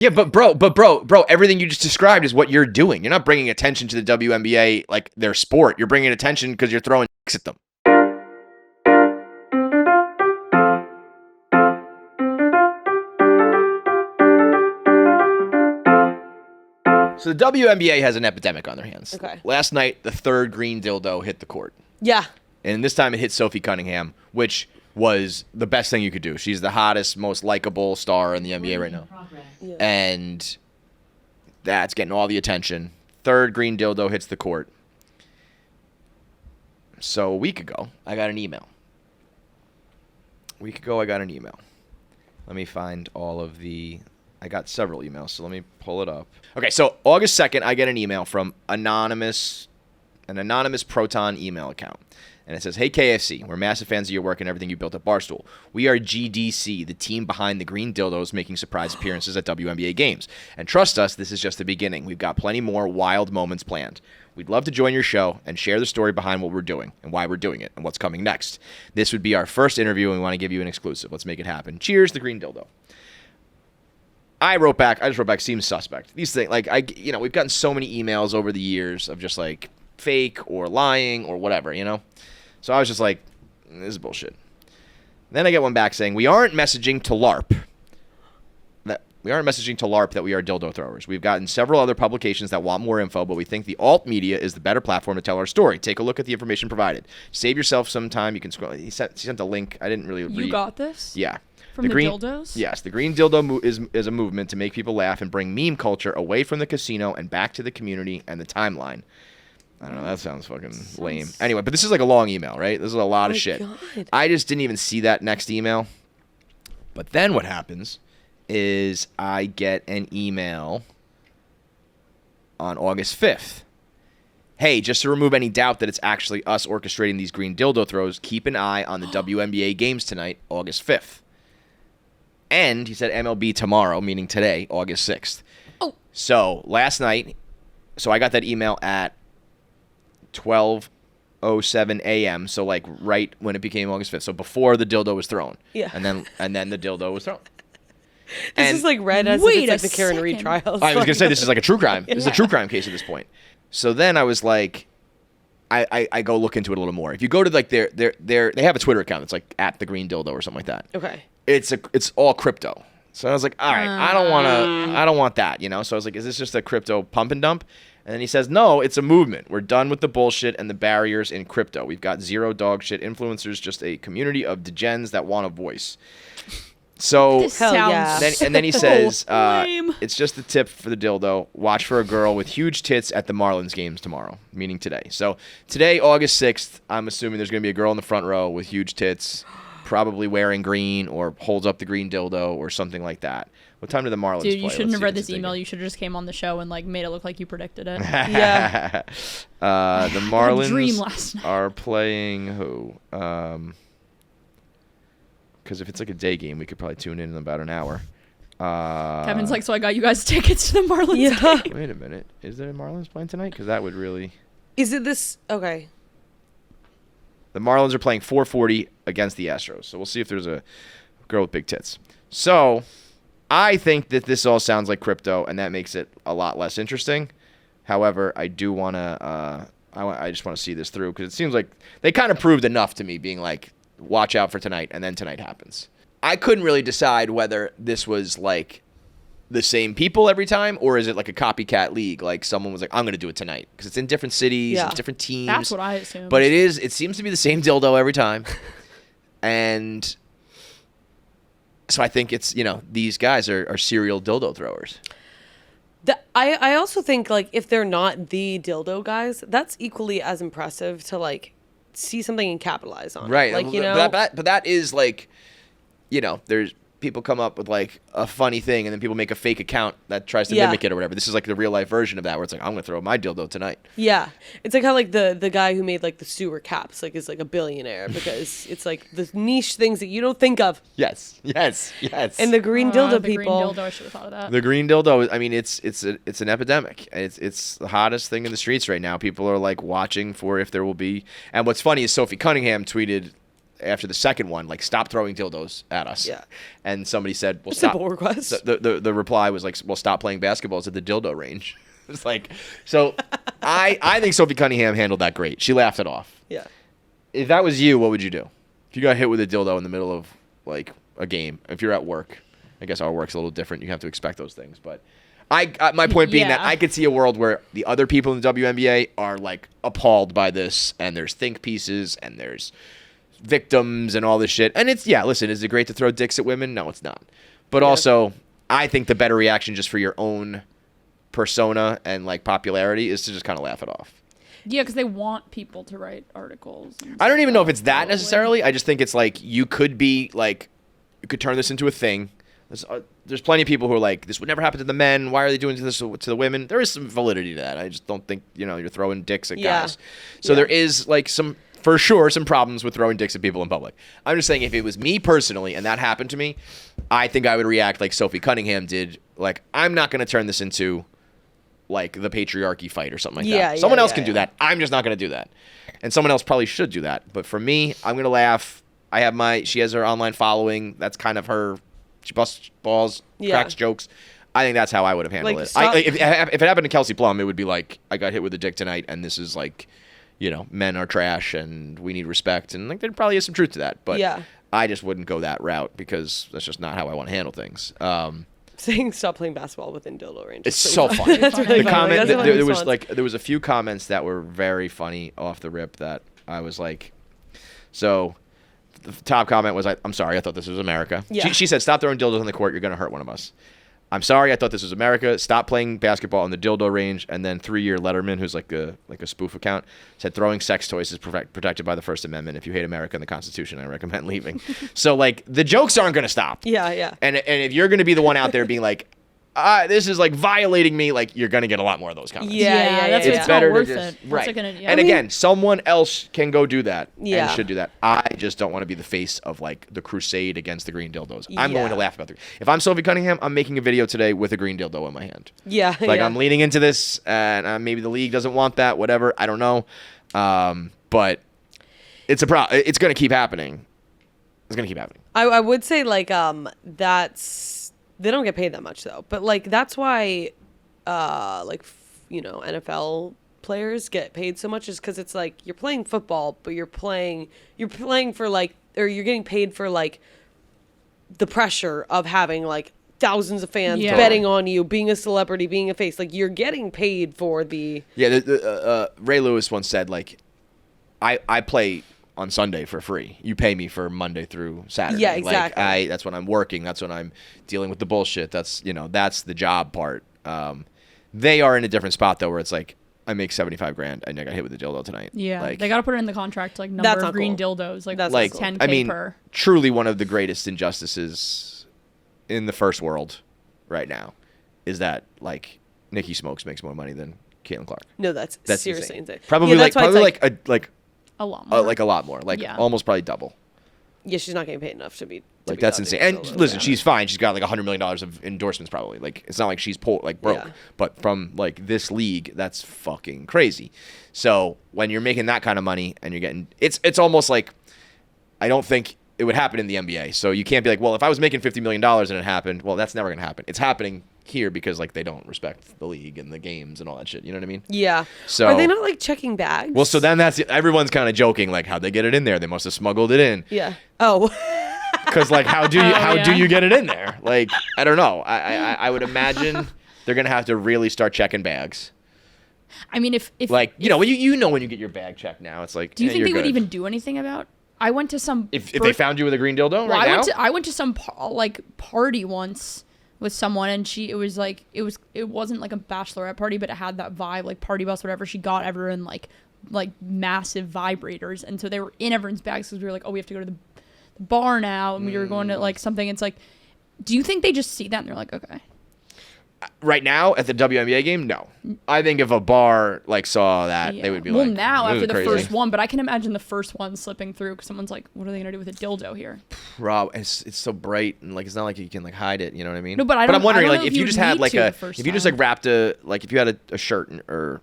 Yeah, but bro, everything you just described is what you're doing. You're not bringing attention to the WNBA like their sport. You're bringing attention because you're throwing dicks at them. So the WNBA has an epidemic on their hands. Okay. Last night, the third green dildo hit the court. Yeah. And this time it hit Sophie Cunningham, which was the best thing you could do. She's the hottest, most likable star in the NBA right now. Yeah. And that's getting all the attention. Third green dildo hits the court. So a week ago, I got an email. Let me find all of the... I got several emails, so let me pull it up. Okay, so August 2nd, I get an email from an anonymous Proton email account. And it says, "Hey KFC, we're massive fans of your work and everything you built at Barstool. We are GDC, the team behind the green dildos making surprise appearances at WNBA games. And trust us, this is just the beginning. We've got plenty more wild moments planned. We'd love to join your show and share the story behind what we're doing and why we're doing it and what's coming next. This would be our first interview and we want to give you an exclusive. Let's make it happen. Cheers, the green dildo." I just wrote back, seems suspect. These things, we've gotten so many emails over the years of just like fake or lying or whatever, So I was just like, this is bullshit. Then I get one back saying, we aren't messaging to LARP that we are dildo throwers. We've gotten several other publications that want more info, but we think the alt media is the better platform to tell our story. Take a look at the information provided. Save yourself some time. You can scroll. He sent a link. I didn't really read. You got this? Yeah. From the dildos? Yes. The green dildo is a movement to make people laugh and bring meme culture away from the casino and back to the community and the timeline. I don't know. That sounds fucking lame. Anyway, but this is like a long email, right? This is a lot of shit. God. I just didn't even see that next email. But then what happens is I get an email on August 5th. Hey, just to remove any doubt that it's actually us orchestrating these green dildo throws, keep an eye on the WNBA games tonight, August 5th. And he said MLB tomorrow, meaning today, August 6th. Oh. So last night, I got that email at 12:07 a.m. So like right when it became August 5th. So before the dildo was thrown. Yeah. And then the dildo was thrown. This is like read as if it's like the Karen Reed trials. I was gonna say this is like a true crime. This is a true crime case at this point. So then I was like, I go look into it a little more. If you go to like they have a Twitter account that's like at the green dildo or something like that. Okay. It's all crypto. So I was like, all right, I don't want that, So I was like, is this just a crypto pump and dump? And then he says, no, it's a movement. We're done with the bullshit and the barriers in crypto. We've got zero dog shit influencers, just a community of degens that want a voice. So then he says, it's just the tip for the dildo. Watch for a girl with huge tits at the Marlins games tomorrow, meaning today. So today, August 6th, I'm assuming there's going to be a girl in the front row with huge tits, probably wearing green or holds up the green dildo or something like that. What time do the Marlins play? Dude, you shouldn't have read this email. You should have just came on the show and like made it look like you predicted it. Yeah. The Marlins are playing who? Because if it's like a day game, we could probably tune in about an hour. Kevin's like, so I got you guys tickets to the Marlins game. Wait a minute. Is there a Marlins playing tonight? Because that would really... Is it this? Okay. The Marlins are playing 4:40 against the Astros. So we'll see if there's a girl with big tits. So I think that this all sounds like crypto, and that makes it a lot less interesting. However, I do want to... I just want to see this through, because it seems like they kind of proved enough to me, being like, watch out for tonight, and then tonight happens. I couldn't really decide whether this was like the same people every time, or is it like a copycat league? Like someone was like, I'm going to do it tonight, because it's in different cities, and different teams. That's what I assumed. But it seems to be the same dildo every time. And so I think it's, these guys are serial dildo throwers. I also think like if they're not the dildo guys, that's equally as impressive to like see something and capitalize on. Right. Like, but that is like, there's people come up with like a funny thing and then people make a fake account that tries to mimic it or whatever. This is like the real life version of that, where it's like, I'm going to throw my dildo tonight. Yeah. It's like how like the guy who made like the sewer caps like is like a billionaire, because it's like the niche things that you don't think of. Yes. And the green dildo people. Green dildo, I should have thought of that. The green dildo, I mean, it's an epidemic. It's the hottest thing in the streets right now. People are like watching for if there will be. And what's funny is Sophie Cunningham tweeted after the second one, like, stop throwing dildos at us. Yeah. And somebody said, well, stop. Simple request. The reply was like, well, stop playing basketballs at the dildo range. It's like, so I think Sophie Cunningham handled that great. She laughed it off. Yeah. If that was you, what would you do? If you got hit with a dildo in the middle of, like, a game, if you're at work, I guess our work's a little different. You have to expect those things. But my point being that I could see a world where the other people in the WNBA are, like, appalled by this, and there's think pieces, and there's victims and all this shit. And it's, yeah, listen, is it great to throw dicks at women? No, it's not. But also, I think the better reaction just for your own persona and, like, popularity is to just kind of laugh it off. Yeah, because they want people to write articles. I don't even know if it's that necessarily. I just think it's like you could be like, you could turn this into a thing. There's plenty of people who are like, this would never happen to the men. Why are they doing this to the women? There is some validity to that. I just don't think, you're throwing dicks at guys. So there is like for sure, some problems with throwing dicks at people in public. I'm just saying if it was me personally and that happened to me, I think I would react like Sophie Cunningham did. Like, I'm not going to turn this into like the patriarchy fight or something like that. Someone else can do that. I'm just not going to do that. And someone else probably should do that. But for me, I'm going to laugh. She has her online following. That's kind of her. She busts balls, cracks jokes. I think that's how I would have handled it. If it happened to Kelsey Plum, it would be like, I got hit with a dick tonight, and this is like, men are trash, and we need respect. And like, there probably is some truth to that. But I just wouldn't go that route because that's just not how I want to handle things. Saying stop playing basketball within dildo range. It's so funny. That's really funny. There was a few comments that were very funny off the rip that I was like, so the top comment was, I'm sorry, I thought this was America. Yeah. She said, stop throwing dildos on the court, you're going to hurt one of us. I'm sorry, I thought this was America. Stop playing basketball in the dildo range. And then 3-year Letterman, who's like a spoof account, said throwing sex toys is protected by the First Amendment. If you hate America and the Constitution, I recommend leaving. So like the jokes aren't going to stop. Yeah. And if you're going to be the one out there being like, this is like violating me, like you're going to get a lot more of those comments. That's it's better worth to just, it. right. And again, someone else can go do that and should do that. I just don't want to be the face of like the crusade against the green dildos. I'm going to laugh about it. If I'm Sophie Cunningham, I'm making a video today with a green dildo in my hand. I'm leaning into this, and maybe the league doesn't want that, whatever. I don't know. But it's a problem. It's going to keep happening. It's going to keep happening. I would say like that's. They don't get paid that much though, but like that's why, NFL players get paid so much is because it's like you're playing football, but you're playing for like, or you're getting paid for like the pressure of having like thousands of fans betting on you, being a celebrity, being a face. Like you're getting paid for the. Yeah, Ray Lewis once said like, I play on Sunday for free. You pay me for Monday through Saturday. Yeah, exactly. Like that's when I'm working. That's when I'm dealing with the bullshit. That's that's the job part. They are in a different spot though, where it's like I make $75,000 and I got hit with a dildo tonight. Yeah, like, they got to put it in the contract, like number of green dildos, like that's like cool. 10K per. Truly one of the greatest injustices in the first world right now is that like Nikki Smokes makes more money than Caitlin Clark. No, that's seriously insane. Probably a lot more. like a lot more, like almost probably double. Yeah, she's not getting paid enough to be. Like that's insane. And listen, she's fine. She's got like $100 million of endorsements probably. Like it's not like she's broke. Yeah. But from like this league, that's fucking crazy. So when you're making that kind of money and you're getting, it's almost like I don't think it would happen in the NBA. So you can't be like, well, if I was making $50 million and it happened, well, that's never gonna happen. It's happening here because like they don't respect the league and the games and all that shit. You know what I mean? Yeah. So are they not like checking bags? Well, so then everyone's kind of joking like how'd they get it in there? They must have smuggled it in. Yeah. Oh. Because like how do you get it in there? Like I don't know. I would imagine they're gonna have to really start checking bags. I mean, if like when you get your bag checked now, it's like. Do you think they would even do anything about? I went to some. If they found you with a green dildo right now. I went to some party once with someone, and it wasn't like a bachelorette party, but it had that vibe, like party bus, whatever. She got everyone like massive vibrators, and so they were in everyone's bags because we were like, oh, we have to go to the bar now, and we were going to like something. It's like, do you think they just see that and they're like, okay? Right now at the WNBA game, no. I think if a bar like saw that, they would be like, well, now after the crazy. first one, but I can imagine the first one slipping through because someone's like, what are they gonna do with a dildo here? Rob, it's so bright and like it's not like you can like hide it. You know what I mean? No, but I'm wondering I don't like know if you just had like if you just wrapped if you had a shirt or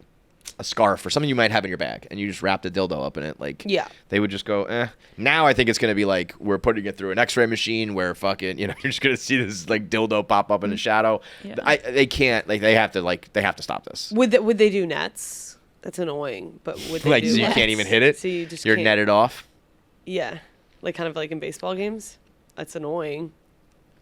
a scarf or something you might have in your bag, and you just wrap the dildo up in it, like, Yeah. they would just go, eh. Now I think it's going to be like, we're putting it through an x-ray machine where fucking, you're just going to see this, like, dildo pop up in the shadow. Yeah. They can't, like, they have to stop this. Would they do nets? That's annoying, but would they Like, do so you nets? can't even hit it? So you just You're can't- netted off? Yeah. Like, kind of like in baseball games? That's annoying.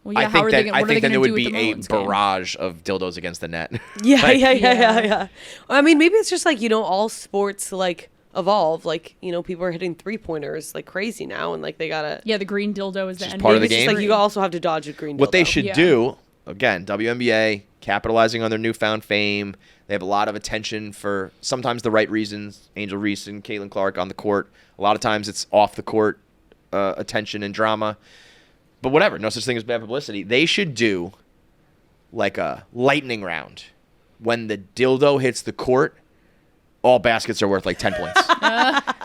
Well, yeah, I how think are that they gonna, I what are think they then there gonna would do with be the a Marlins game? barrage of dildos against the net. Yeah, Like, yeah. I mean, maybe it's just like, all sports like evolve. Like, people are hitting 3-pointers like crazy now, and like they gotta. Yeah, the green dildo is the just end. part of the It's just game. like you also have to dodge a green. What they dildo. should Yeah. do, again, WNBA capitalizing on their newfound fame. They have a lot of attention for sometimes the right reasons. Angel Reese and Caitlin Clark on the court. A lot of times it's off the court attention and drama. But whatever, no such thing as bad publicity. They should do like a lightning round. When the dildo hits the court, all baskets are worth like 10 points.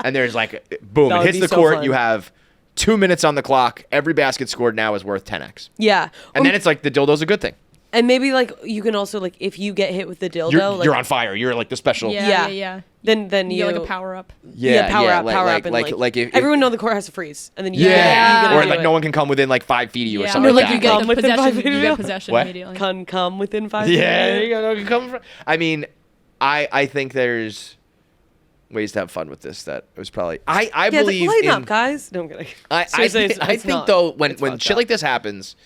And there's like, boom, That it would hits be the so court. fun. You have 2 minutes on the clock. Every basket scored now is worth 10x. Yeah, And then it's like the dildo's a good thing. and maybe like you can also like if you get hit with the dildo, You're on fire. You're like the special. Yeah. Then You you get like a power up. power up, and like if everyone know the court has to freeze, and then you yeah, gotta or do like it. no one can come within like 5 feet of you or Yeah, something or like like you that. get the Within 5 possession. feet You of get you. possession What? immediately. Come within 5 Yeah, feet. there you go. No, come from. I mean, I think there's ways to have fun with this. That it was probably I Yeah, it's like, believe lighten in. up, guys. No, I'm kidding. I Seriously, it's think not. though when It's when fucked shit up. like this happens,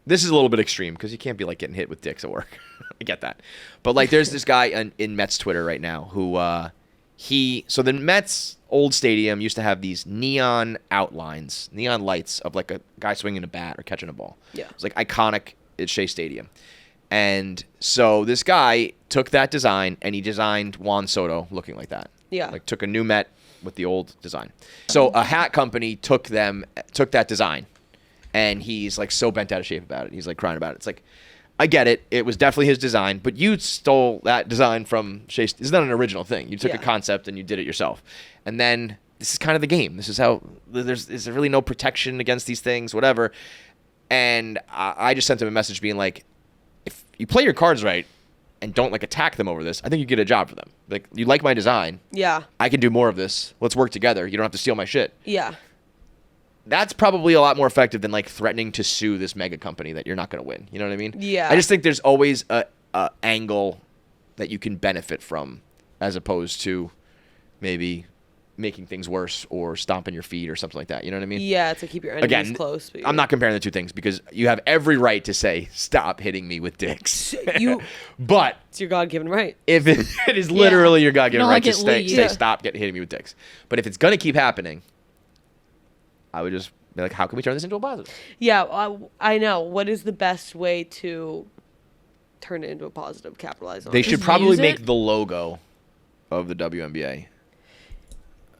this is a little bit extreme because you can't be like getting hit with dicks at work. I get that, but like there's this guy in Mets Twitter right now who so the Mets old stadium used to have these neon outlines, neon lights of like a guy swinging a bat or catching a ball. Yeah. It's like iconic at Shea Stadium. And so this guy took that design and he designed Juan Soto looking like that. Yeah. Like took a new Met with the old design. So a hat company took that design and he's like so bent out of shape about it. He's like crying about it. It's like, I get it. It was definitely his design, but you stole that design from Shea. It's not an original thing. You took a Yeah. concept and you did it yourself. And then this is kind of the game. This is how there's really no protection against these things, whatever. And I just sent him a message being like, if you play your cards right and don't like attack them over this, I think you get a job for them. Like, you like my design. Yeah, I can do more of this. Let's work together. You don't have to steal my shit. yeah, That's probably a lot more effective than like threatening to sue this mega company that you're not going to win. You know what I mean? Yeah. I just think there's always a angle that you can benefit from as opposed to maybe making things worse or stomping your feet or something like that. You know what I mean? yeah. To keep your enemies Again, close. But I'm not comparing the two things because you have every right to say, stop hitting me with dicks. You- But It's your God-given right. if it is literally your God-given Don't right let to it lead. say Yeah. stop hitting me with dicks. But if it's going to keep happening, I would just be like, how can we turn this into a positive? Yeah, I know. What is the best way to turn it into a positive? Capitalize on They it. should Just probably use make it? the logo of the WNBA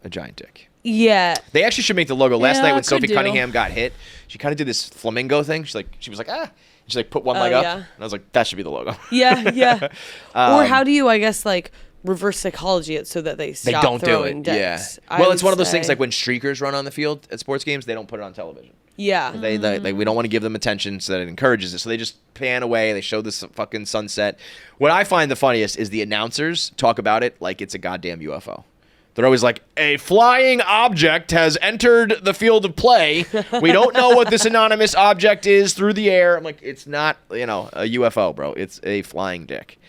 a giant dick. Yeah, They actually should make the logo. Last Yeah, night when could Sophie do. Cunningham got hit, she kind of did this flamingo thing. She was like, ah. And she like put one leg up. yeah. And I was like, that should be the logo. yeah. Or how do you, I guess, like reverse psychology it so that they They stop don't do throwing it. dicks? Yeah. I Well, would it's one of those things say- like when streakers run on the field at sports games, they don't put it on television. Yeah, We don't want to give them attention so that it encourages it. So they just pan away. They show this fucking sunset. What I find the funniest is the announcers talk about it like it's a goddamn UFO. They're always like, a flying object has entered the field of play. We don't know what this anonymous object is through the air. I'm like, it's not, a UFO, bro. It's a flying dick.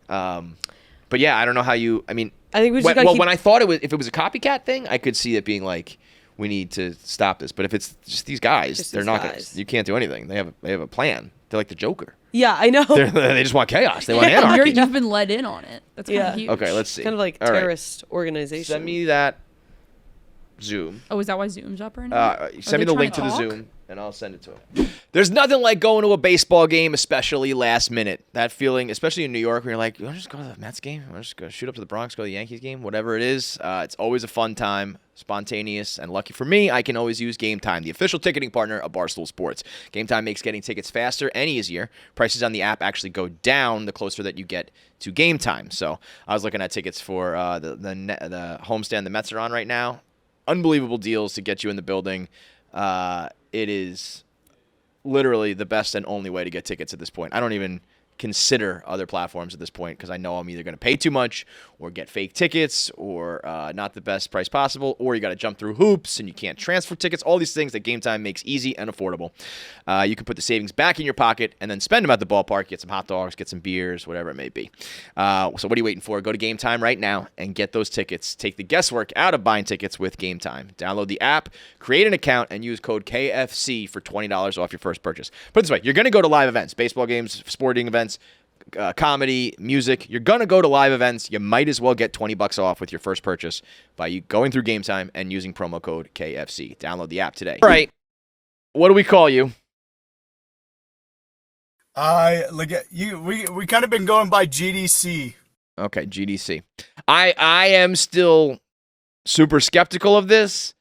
But yeah, I don't know how you, I mean, I think we just gotta keep- when I thought if it was a copycat thing, I could see it being like, we need to stop this. But if it's just these guys, Just they're these not guys. gonna. You can't do anything. They have a plan. They're like the Joker. yeah. I know. They just want chaos. They want anarchy. You've been let in on it. That's kind Yeah. of huge. Okay, let's see. Kind of like All right. terrorist organization. Send me that Zoom. Oh, is that why Zoom's up right now? Are Send me they the trying link to the talk? Zoom, and I'll send it to him. There's nothing like going to a baseball game, especially last minute. That feeling, especially in New York, where you're like, you want to just go to the Mets game? You want to just go shoot up to the Bronx, go to the Yankees game? Whatever it is, it's always a fun time, spontaneous, and lucky for me, I can always use Gametime, the official ticketing partner of Barstool Sports. Gametime makes getting tickets faster and easier. Prices on the app actually go down the closer that you get to Gametime. So I was looking at tickets for the homestand the Mets are on right now. Unbelievable deals to get you in the building. It is literally the best and only way to get tickets at this point. I don't even consider other platforms at this point because I know I'm either going to pay too much or get fake tickets or not the best price possible, or you got to jump through hoops and you can't transfer tickets. All these things that Gametime makes easy and affordable. You can put the savings back in your pocket and then spend them at the ballpark, get some hot dogs, get some beers, whatever it may be. So what are you waiting for? Go to Gametime right now and get those tickets. Take the guesswork out of buying tickets with Gametime. Download the app, create an account, and use code KFC for $20 off your first purchase. Put it this way, you're going to go to live events, baseball games, sporting events, comedy, music. You're going to go to live events. You might as well get $20 off with your first purchase by you going through Gametime and using promo code KFC. Download the app today. All right. What do we call you? We kind of been going by GDC. Okay, GDC. I am still super skeptical of this.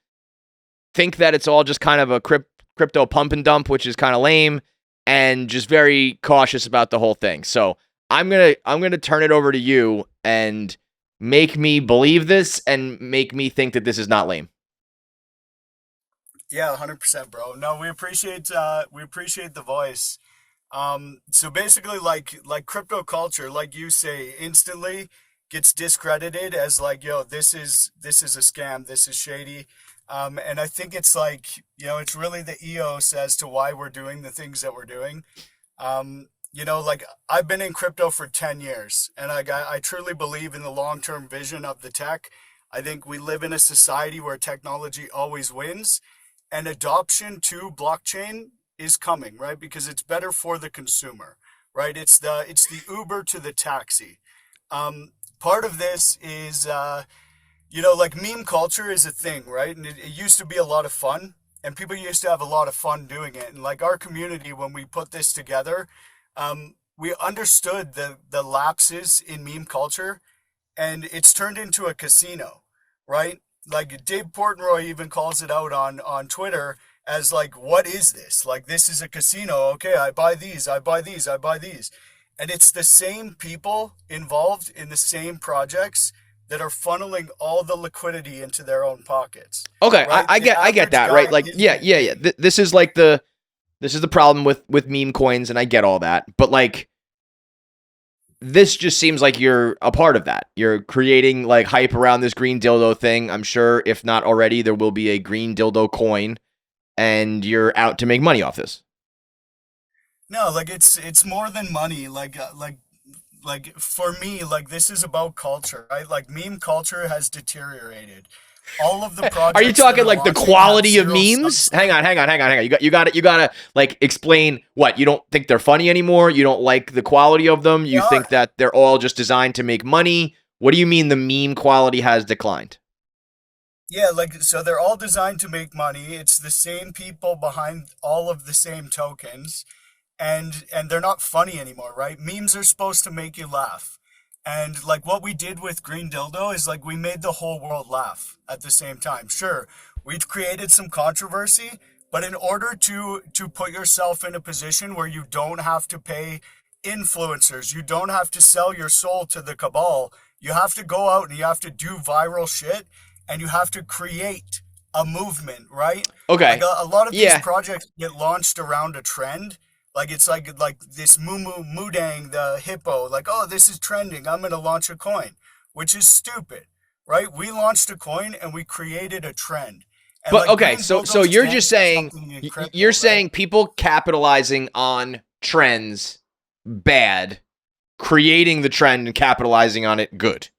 Think that it's all just kind of a crypto pump and dump, which is kind of lame, and just very cautious about the whole thing. So I'm gonna turn it over to you and make me believe this and make me think that this is not lame. Yeah, 100%, bro. No, we appreciate the voice. So basically, like crypto culture, like you say, instantly gets discredited as like, yo, this is a scam, this is shady. And I think it's like, it's really the EOS as to why we're doing the things that we're doing. Like I've been in crypto for 10 years and I truly believe in the long-term vision of the tech. I think we live in a society where technology always wins, and adoption to blockchain is coming, right? Because it's better for the consumer, right? It's the Uber to the taxi. Part of this is, like meme culture is a thing, right? And it used to be a lot of fun, and people used to have a lot of fun doing it. And like our community, when we put this together, we understood the lapses in meme culture, and it's turned into a casino, right? Like Dave Portnoy even calls it out on Twitter as like, what is this? Like, this is a casino. Okay, I buy these, I buy these, I buy these. And it's the same people involved in the same projects that are funneling all the liquidity into their own pockets. Okay, right? I get that, right? Like, yeah. This is the problem with meme coins, and I get all that. But like, this just seems like you're a part of that. You're creating like hype around this green dildo thing. I'm sure if not already, there will be a green dildo coin, and you're out to make money off this. No, like it's more than money. Like for me, like this is about culture, right? Like meme culture has deteriorated. All of the projects. Are you talking like the quality of memes? Substance. Hang on. You got to like explain what you don't think they're funny anymore. You don't like the quality of them. You think that they're all just designed to make money. What do you mean the meme quality has declined? Yeah, like so they're all designed to make money. It's the same people behind all of the same tokens, and they're not funny anymore, right? Memes are supposed to make you laugh. And like what we did with Green Dildo is like we made the whole world laugh at the same time. Sure, we've created some controversy, but in order to put yourself in a position where you don't have to pay influencers, you don't have to sell your soul to the cabal, you have to go out and you have to do viral shit, and you have to create a movement, right? Okay. Like a lot of these projects get launched around a trend. Like it's like this Mudang, the hippo, like, oh, this is trending, I'm going to launch a coin, which is stupid, right? We launched a coin and we created a trend. And but like, okay, so you're just saying, you're saying people capitalizing on trends, bad, creating the trend and capitalizing on it, good.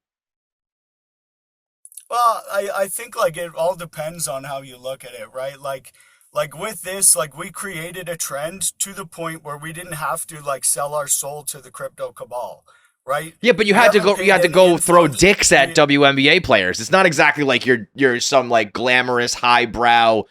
Well, I think like it all depends on how you look at it, right? Like with this, like we created a trend to the point where we didn't have to like sell our soul to the crypto cabal, right? Yeah, but you had to go throw dicks at WNBA players. It's not exactly like you're some like glamorous highbrow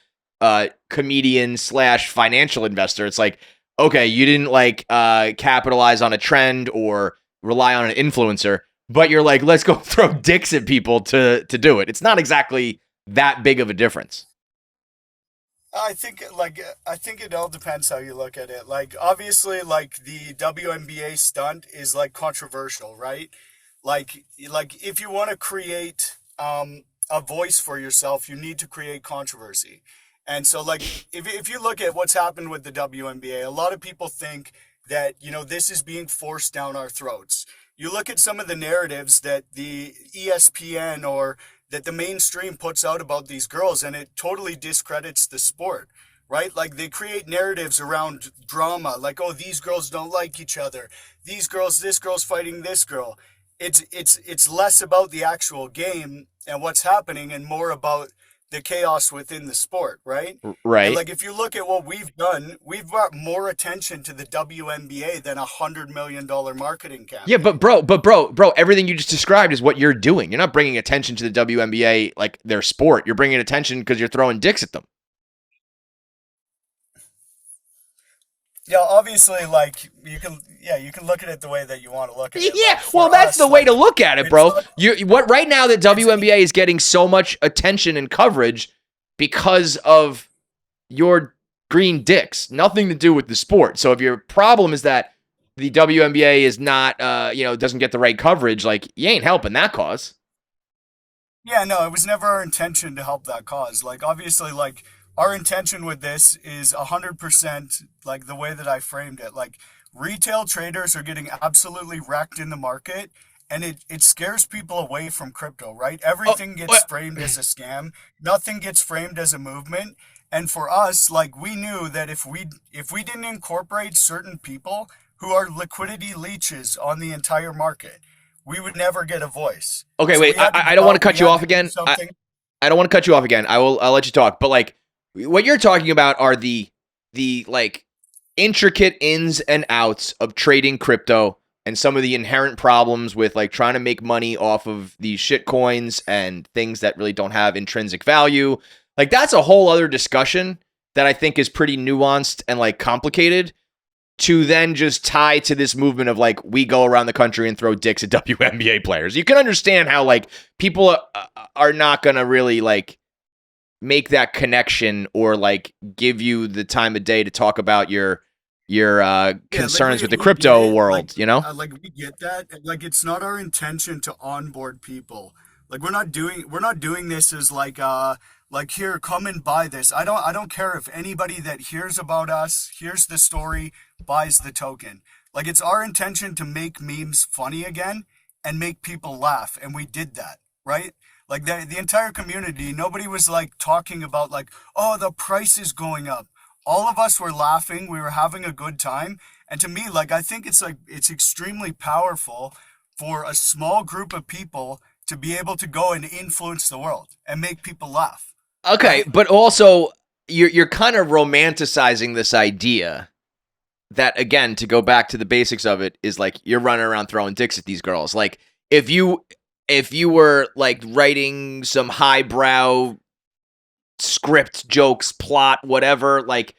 comedian / financial investor. It's like, okay, you didn't like capitalize on a trend or rely on an influencer, but you're like, let's go throw dicks at people to do it. It's not exactly that big of a difference. I think it all depends how you look at it. Like obviously like the WNBA stunt is like controversial, right? Like if you want to create a voice for yourself, you need to create controversy. And so like if you look at what's happened with the WNBA, a lot of people think that, you know, this is being forced down our throats. You look at some of the narratives that the ESPN or that the mainstream puts out about these girls, and it totally discredits the sport, right? Like, they create narratives around drama, like, oh, these girls don't like each other. These girls, this girl's fighting this girl. It's less about the actual game and what's happening and more about the chaos within the sport, right? Right. And like, if you look at what we've done, we've brought more attention to the WNBA than $100 million marketing campaign. Yeah, but bro, everything you just described is what you're doing. You're not bringing attention to the WNBA like their sport. You're bringing attention because you're throwing dicks at them. Yeah, obviously, like, you can look at it the way that you want to look at it. Yeah, Like, well, for that's us, the way like, to look at it, bro. it's What right now the WNBA is getting so much attention and coverage because of your green dicks. Nothing to do with the sport. So if your problem is that the WNBA is not, doesn't get the right coverage, like, you ain't helping that cause. Yeah, no, it was never our intention to help that cause. Like, obviously, like, our intention with this is 100% like the way that I framed it. Like, retail traders are getting absolutely wrecked in the market, and it scares people away from crypto, right? Everything gets framed as a scam. Nothing gets framed as a movement. And for us, like, we knew that if we didn't incorporate certain people who are liquidity leeches on the entire market, we would never get a voice. Okay, So wait, I don't want to cut you off again. I don't want to cut you off again. I'll let you talk. But like, what you're talking about are the like intricate ins and outs of trading crypto and some of the inherent problems with like trying to make money off of these shit coins and things that really don't have intrinsic value. Like, that's a whole other discussion that I think is pretty nuanced and like complicated to then just tie to this movement of like, we go around the country and throw dicks at WNBA players. You can understand how like people are not going to really like make that connection or like give you the time of day to talk about your concerns with the crypto world, like, you know? Like, we get that. Like, it's not our intention to onboard people. Like, we're not doing this as like here, come and buy this. I don't care if anybody that hears about us, hears the story, buys the token. Like, it's our intention to make memes funny again and make people laugh, and we did that, right? Like, the entire community, nobody was like talking about like, oh, the price is going up. All of us were laughing. We were having a good time. And to me, like, I think it's extremely powerful for a small group of people to be able to go and influence the world and make people laugh. Okay, but also you're kind of romanticizing this idea that, again, to go back to the basics of it, is like you're running around throwing dicks at these girls. Like, if you were like writing some highbrow script, jokes, plot, whatever, like,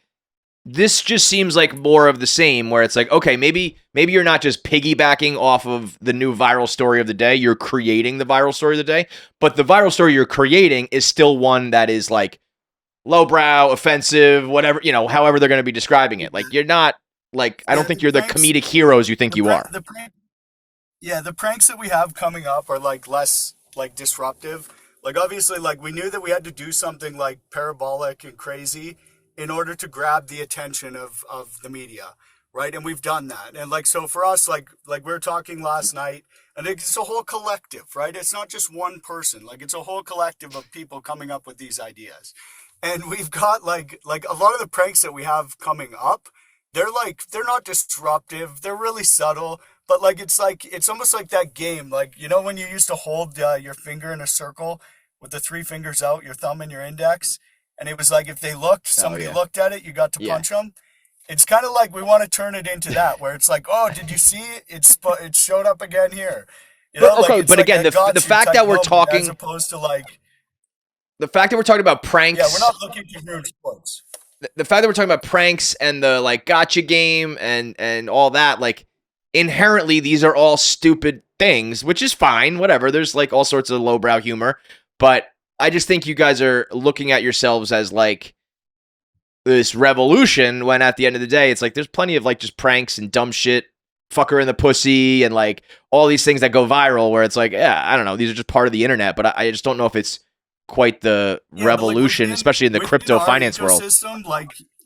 this just seems like more of the same, where it's like, okay, maybe you're not just piggybacking off of the new viral story of the day, you're creating the viral story of the day, but the viral story you're creating is still one that is like lowbrow, offensive, whatever, you know, however they're going to be describing it. Like, you're not like, I don't think you're the comedic heroes you think you are. The pranks that we have coming up are like less like disruptive. Like, obviously, like, we knew that we had to do something like parabolic and crazy in order to grab the attention of the media, right? And we've done that. And like, so for us, like we were talking last night, and it's a whole collective, right? It's not just one person. Like, it's a whole collective of people coming up with these ideas. And we've got like a lot of the pranks that we have coming up, they're not disruptive. They're really subtle. But like, it's almost like that game. Like, you know, when you used to hold your finger in a circle with the three fingers out, your thumb and your index, and it was like, if they looked, somebody looked at it, you got to punch them. It's kind of like we want to turn it into that, where it's like, oh, did you see it? It showed up again here. You know, okay, like, but like again, the fact that we're talking, as opposed to like, the fact that we're talking about pranks. Yeah, we're not looking to ruin sports. The fact that we're talking about pranks and the like gotcha game and all that, like, inherently these are all stupid things, which is fine, whatever. There's like all sorts of lowbrow humor, but I just think you guys are looking at yourselves as like this revolution, when at the end of the day, it's like there's plenty of like just pranks and dumb shit, fucker in the pussy, and like all these things that go viral, where it's like, yeah, I don't know, these are just part of the internet, but I just don't know if it's quite the revolution, like especially in the crypto finance world.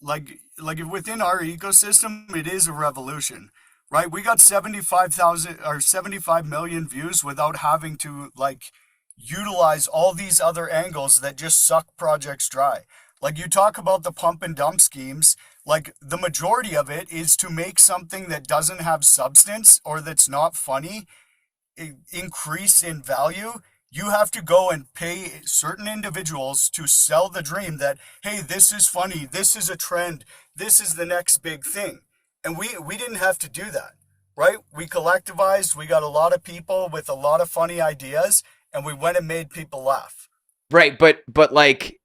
Like within our ecosystem, it is a revolution, right? We got 75,000 or 75 million views without having to like utilize all these other angles that just suck projects dry. Like you talk about the pump and dump schemes, like the majority of it is to make something that doesn't have substance or that's not funny increase in value. You have to go and pay certain individuals to sell the dream that, hey, this is funny, this is a trend, this is the next big thing. And we didn't have to do that, right? We collectivized, we got a lot of people with a lot of funny ideas, and we went and made people laugh. Right, but like,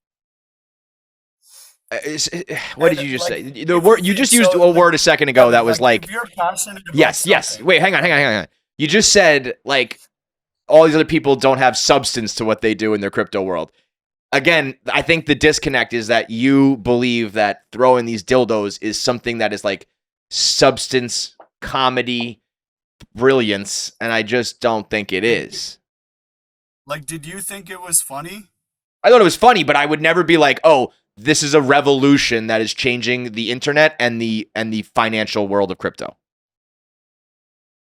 what did you just say? The word you just used a word a second ago that was like, if you're passionate about yes. Wait, hang on. You just said like all these other people don't have substance to what they do in their crypto world. Again, I think the disconnect is that you believe that throwing these dildos is something that is like substance, comedy, brilliance, and I just don't think it is. Like, did you think it was funny? I thought it was funny, but I would never be like, oh, this is a revolution that is changing the internet and the financial world of crypto.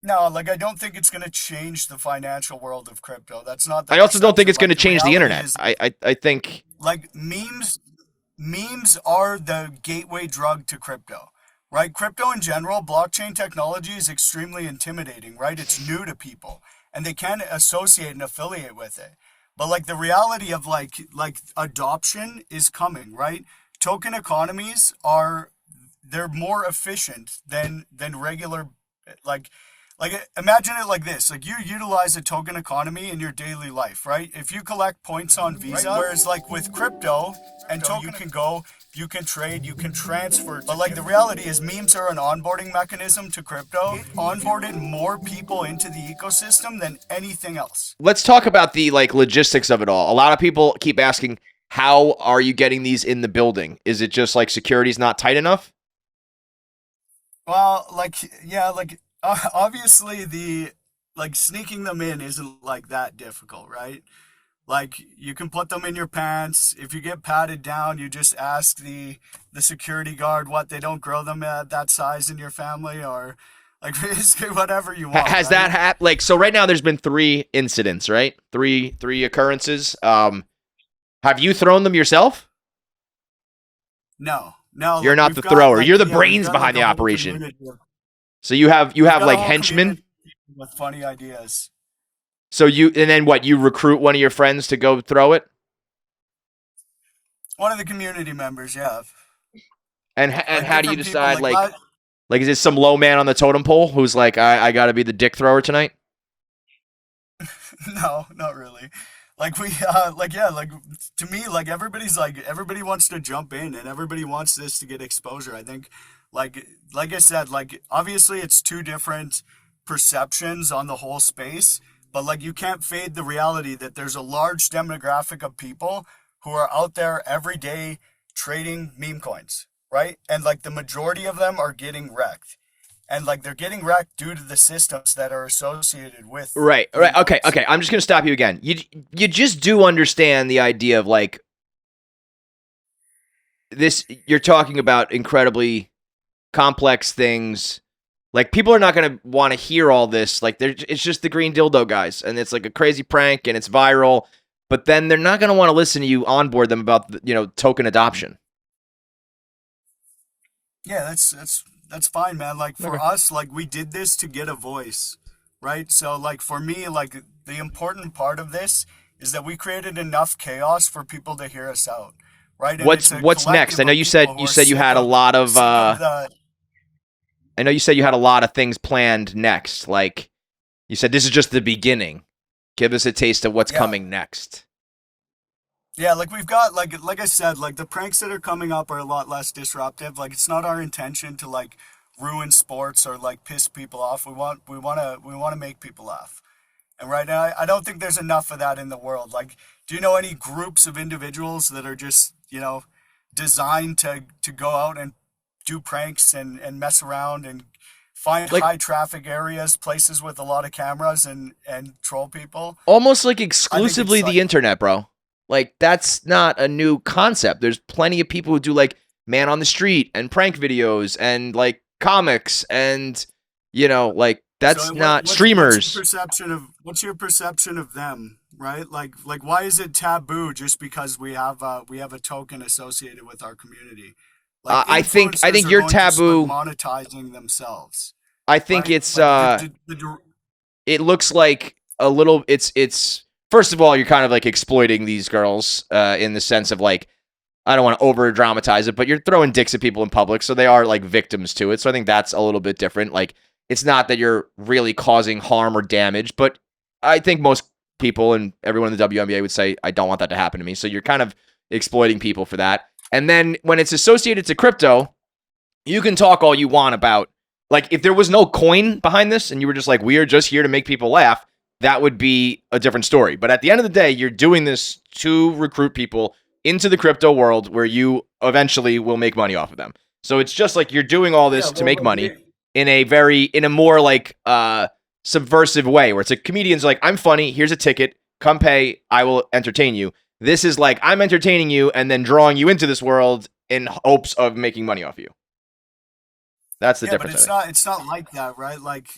No, like I don't think it's going to change the financial world of crypto. That's not. I also don't think it's going to change the internet. I think like memes are the gateway drug to crypto, right? Crypto in general, blockchain technology is extremely intimidating, right? It's new to people and they can't associate and affiliate with it. But like the reality of like adoption is coming, right? Token economies they're more efficient than regular like imagine it like this, like you utilize a token economy in your daily life, right? If you collect points on Visa, right, whereas like with crypto and token, you can go, you can trade, you can transfer. But like the reality is memes are an onboarding mechanism to crypto. It onboarded more people into the ecosystem than anything else. Let's talk about the like logistics of it all. A lot of people keep asking, how are you getting these in the building? Is it just like security's not tight enough? Well, like, yeah, like obviously the like sneaking them in isn't like that difficult, right? Like you can put them in your pants. If you get patted down, you just ask the security guard what they don't grow them at that size in your family, or like basically whatever you want. Has that happened? Like, so right now there's been 3 incidents, right? Three occurrences. Have you thrown them yourself? No. You're not the thrower. You're the brains behind the operation. So you have like henchmen with funny ideas. So and then what? You recruit one of your friends to go throw it? One of the community members, yeah. And how do you decide like is it some low man on the totem pole who's like, I got to be the dick thrower tonight? No, not really. Like we to me, like everybody wants to jump in and everybody wants this to get exposure. I think like I said, like obviously it's 2 different perceptions on the whole space, but like you can't fade the reality that there's a large demographic of people who are out there every day trading meme coins, right? And like the majority of them are getting wrecked. And like they're getting wrecked due to the systems that are associated with Right. Okay. I'm just going to stop you again. You just do understand the idea of like this, you're talking about incredibly complex things. Like people are not going to want to hear all this. Like it's just the green dildo guys and it's like a crazy prank and it's viral, but then they're not going to want to listen to you onboard them about token adoption. Yeah, that's fine, man. Like for us, like we did this to get a voice, right? So like for me, like the important part of this is that we created enough chaos for people to hear us out, right? And what's next? I know you said you had a lot of I know you said you had a lot of things planned next. Like you said, this is just the beginning. Give us a taste of what's coming next. Yeah, like we've got like I said, like the pranks that are coming up are a lot less disruptive. Like it's not our intention to like ruin sports or like piss people off. We want to make people laugh. And right now, I don't think there's enough of that in the world. Like, do you know any groups of individuals that are just designed to go out and do pranks and mess around and find like, high traffic areas, places with a lot of cameras and troll people? Almost like exclusively the internet, bro. Like, that's not a new concept. There's plenty of people who do, like, man on the street and prank videos and like comics and, you know, like that's not streamers. What's your perception of them, right? Like why is it taboo just because we have a token associated with our community? Like I think you're taboo monetizing themselves. I think right? it's it looks like a little it's first of all, you're kind of like exploiting these girls in the sense of like, I don't want to over dramatize it, but you're throwing dicks at people in public, so they are like victims to it. So I think that's a little bit different. Like, it's not that you're really causing harm or damage, but I think most people and everyone in the WNBA would say, I don't want that to happen to me. So you're kind of exploiting people for that. And then when it's associated to crypto, you can talk all you want about, like, if there was no coin behind this and you were just like, we are just here to make people laugh, that would be a different story. But at the end of the day, you're doing this to recruit people into the crypto world where you eventually will make money off of them. So it's just like you're doing all this to make money in a more like subversive way, where it's like comedians are like, I'm funny, here's a ticket, come pay, I will entertain you. This is like, I'm entertaining you and then drawing you into this world in hopes of making money off you. That's the difference. But it's not like that, right? Like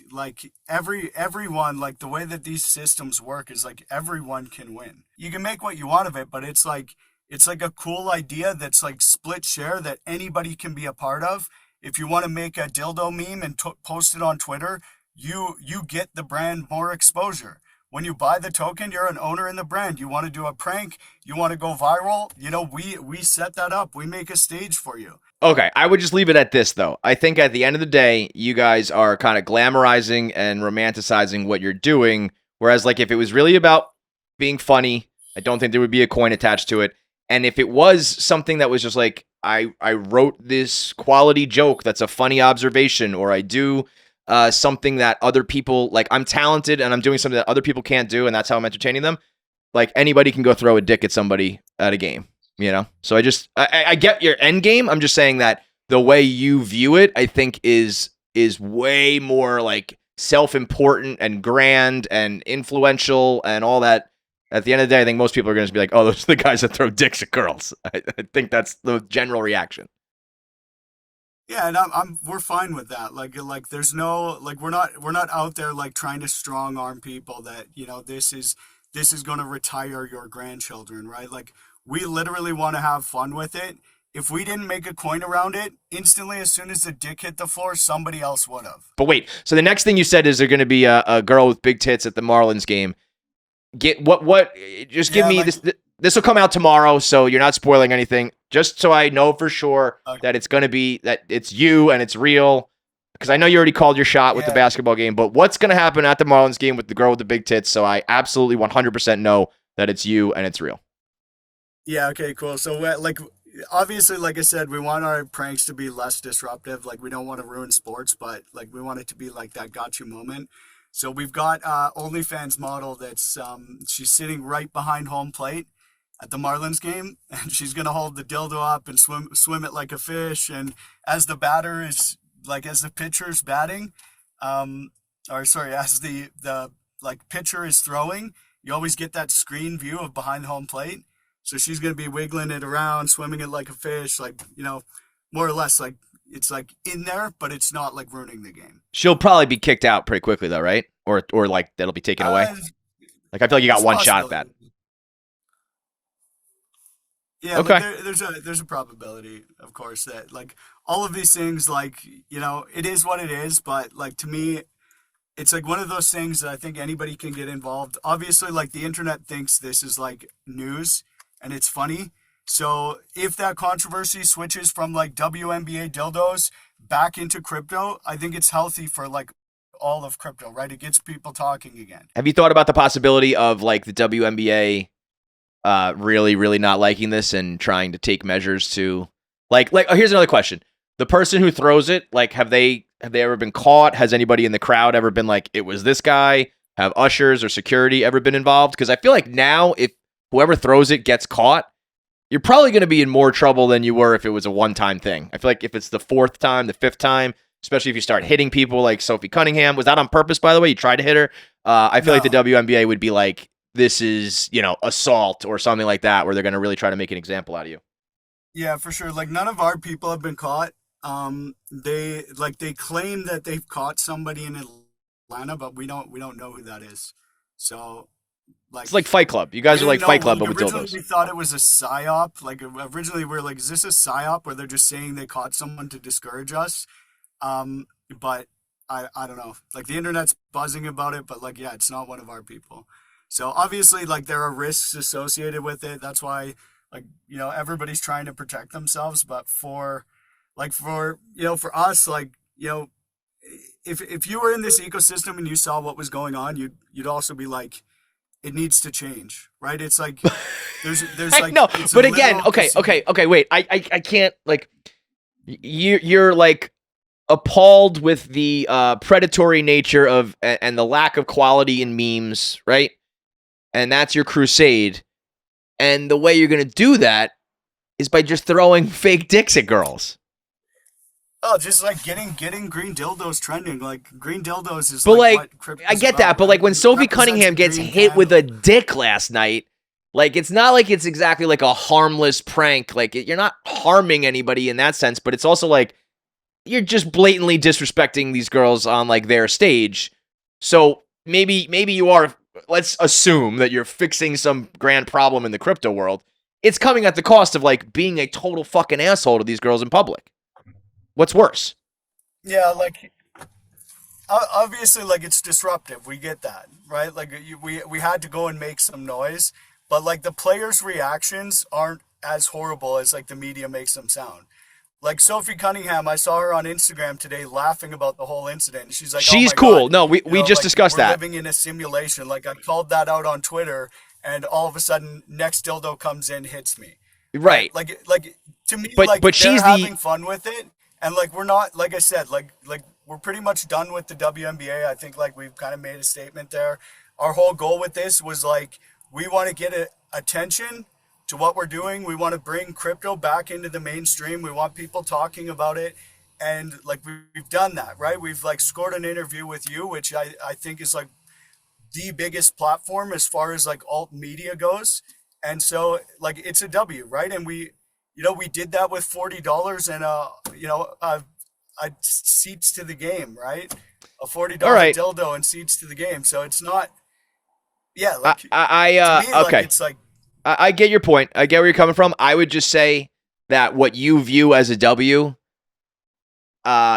everyone, like the way that these systems work is like everyone can win. You can make what you want of it, but it's like a cool idea that's like split share that anybody can be a part of. If you want to make a dildo meme and post it on Twitter, you get the brand more exposure. When you buy the token, you're an owner in the brand. You want to do a prank, you want to go viral, you know, we set that up. We make a stage for you. Okay, I would just leave it at this, though. I think at the end of the day, you guys are kind of glamorizing and romanticizing what you're doing, whereas, like, if it was really about being funny, I don't think there would be a coin attached to it. And if it was something that was just like, I wrote this quality joke that's a funny observation, or I do something that other people, like, I'm talented and I'm doing something that other people can't do, and that's how I'm entertaining them, like, anybody can go throw a dick at somebody at a game. You know, so I get your end game. I'm just saying that the way you view it, I think is way more like self-important and grand and influential and all that. At the end of the day, I think most people are going to be like, oh, those are the guys that throw dicks at girls. I think that's the general reaction. Yeah, and we're fine with that. Like there's no, like, we're not out there like trying to strong arm people that, you know, this is going to retire your grandchildren, right? Like, we literally want to have fun with it. If we didn't make a coin around it, instantly, as soon as the dick hit the floor, somebody else would have. But wait, so the next thing you said is there's going to be a girl with big tits at the Marlins game. Just give me this. This will come out tomorrow, so you're not spoiling anything. Just so I know for sure that it's going to be, that it's you and it's real. Because I know you already called your shot with the basketball game, but what's going to happen at the Marlins game with the girl with the big tits, so I absolutely 100% know that it's you and it's real. Yeah, okay, cool. So, like, obviously, like I said, we want our pranks to be less disruptive. Like, we don't want to ruin sports, but, like, we want it to be, like, that got you moment. So we've got OnlyFans model that's, she's sitting right behind home plate at the Marlins game, and she's going to hold the dildo up and swim it like a fish. And as the batter is, like, as the pitcher's batting, as the like, pitcher is throwing, you always get that screen view of behind home plate. So she's going to be wiggling it around, swimming it like a fish, like, you know, more or less like it's like in there, but it's not like ruining the game. She'll probably be kicked out pretty quickly though, right? Or like that'll be taken away? Like, I feel like you got one shot at that. Yeah, okay. There's a probability, of course, that, like, all of these things, like, you know, it is what it is, but, like, to me, it's like one of those things that I think anybody can get involved. Obviously, like, the internet thinks this is like news and it's funny. So if that controversy switches from like WNBA dildos back into crypto, I think it's healthy for like all of crypto, right? It gets people talking again. Have you thought about the possibility of like the WNBA really, really not liking this and trying to take measures to here's another question. The person who throws it, like, have they ever been caught? Has anybody in the crowd ever been like, it was this guy? Have ushers or security ever been involved? Because I feel like now if whoever throws it gets caught, you're probably going to be in more trouble than you were if it was a one-time thing. I feel like if it's the fourth time, the fifth time, especially if you start hitting people like Sophie Cunningham. Was that on purpose, by the way? You tried to hit her? I feel like the WNBA would be like, this is, you know, assault or something like that, where they're going to really try to make an example out of you. Yeah, for sure. Like none of our people have been caught. They claim that they've caught somebody in Atlanta, but we don't know who that is. So It's like Fight Club. You guys are like Fight Club, but with originally dildos. we thought it was a psyop. Like originally we were like, is this a psyop where they're just saying they caught someone to discourage us? But I don't know. Like the internet's buzzing about it, but like yeah, it's not one of our people. So obviously like there are risks associated with it. That's why like everybody's trying to protect themselves. But for us, like if you were in this ecosystem and you saw what was going on, you'd also be like, it needs to change, right? It's like there's like no, it's but again, okay, wait, I can't like you're like appalled with the predatory nature of and the lack of quality in memes, right? And that's your crusade. And the way you're gonna do that is by just throwing fake dicks at girls. Oh, just like getting green dildos trending. Like green dildos is But like what crypto's I get about, that, but like when It Sophie represents Cunningham a gets green hit with a candle. dick last night, like it's not like it's exactly like a harmless prank. Like you're not harming anybody in that sense, but it's also like you're just blatantly disrespecting these girls on like their stage. So maybe you are, let's assume that you're fixing some grand problem in the crypto world. It's coming at the cost of like being a total fucking asshole to these girls in public. What's worse? Yeah, like obviously like it's disruptive. We get that, right? Like we had to go and make some noise, but like the players' reactions aren't as horrible as like the media makes them sound. Like Sophie Cunningham, I saw her on Instagram today laughing about the whole incident. She's like, She's "Oh my cool. God, No, we just like, discussed we're that. living in a simulation." Like I called that out on Twitter, and all of a sudden, next dildo comes in, hits me. Right. Like to me, But like she's they're the having fun with it, and like we're not. Like I said, like we're pretty much done with the WNBA. I think like we've kind of made a statement there. Our whole goal with this was like we want to get attention to what we're doing. We want to bring crypto back into the mainstream. We want people talking about it. And like we've done that, right? We've like scored an interview with you, which I think is like the biggest platform as far as like alt media goes. And so like it's a W, right? And we did that with $40 and seats to the game, right? A $40 dildo and seats to the game. So it's not, yeah. Like to me, okay. like, it's like, I get your point. I get where you're coming from. I would just say that what you view as a W,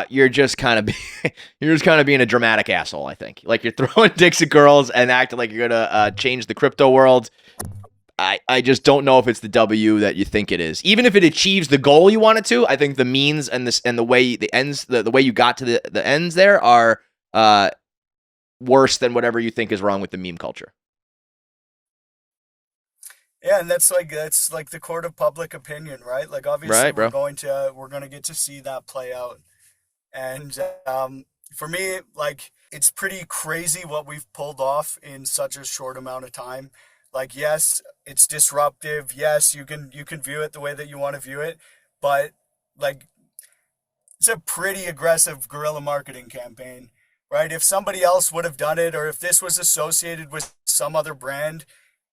you're just kind of being a dramatic asshole. I think like you're throwing dicks at girls and acting like you're gonna change the crypto world. I just don't know if it's the W that you think it is. Even if it achieves the goal you want it to, I think the means and the way the ends, the way you got to the ends there are worse than whatever you think is wrong with the meme culture. yeah, and that's like the court of public opinion, right? Like obviously Right, bro. we're going to get to see that play out. And for me, like it's pretty crazy what we've pulled off in such a short amount of time. Like yes, it's disruptive. Yes, you can view it the way that you want to view it, but like it's a pretty aggressive guerrilla marketing campaign, right? If somebody else would have done it, or if this was associated with some other brand,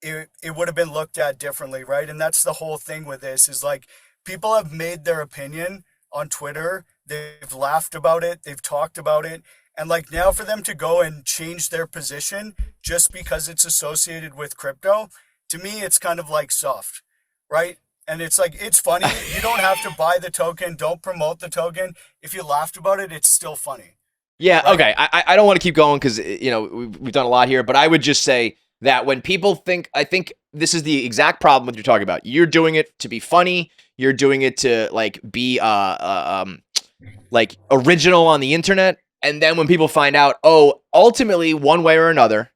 it would have been looked at differently, right? And that's the whole thing with this is like people have made their opinion on Twitter. They've laughed about it. They've talked about it. And like now for them to go and change their position just because it's associated with crypto, to me, it's kind of like soft, right? And it's like, it's funny. You don't have to buy the token. Don't promote the token. If you laughed about it, it's still funny. Yeah. Right? Okay. I don't want to keep going because we've done a lot here, but I would just say that when people think, I think this is the exact problem with you're talking about. You're doing it to be funny. You're doing it to like be like original on the internet. And then when people find out, oh, ultimately one way or another,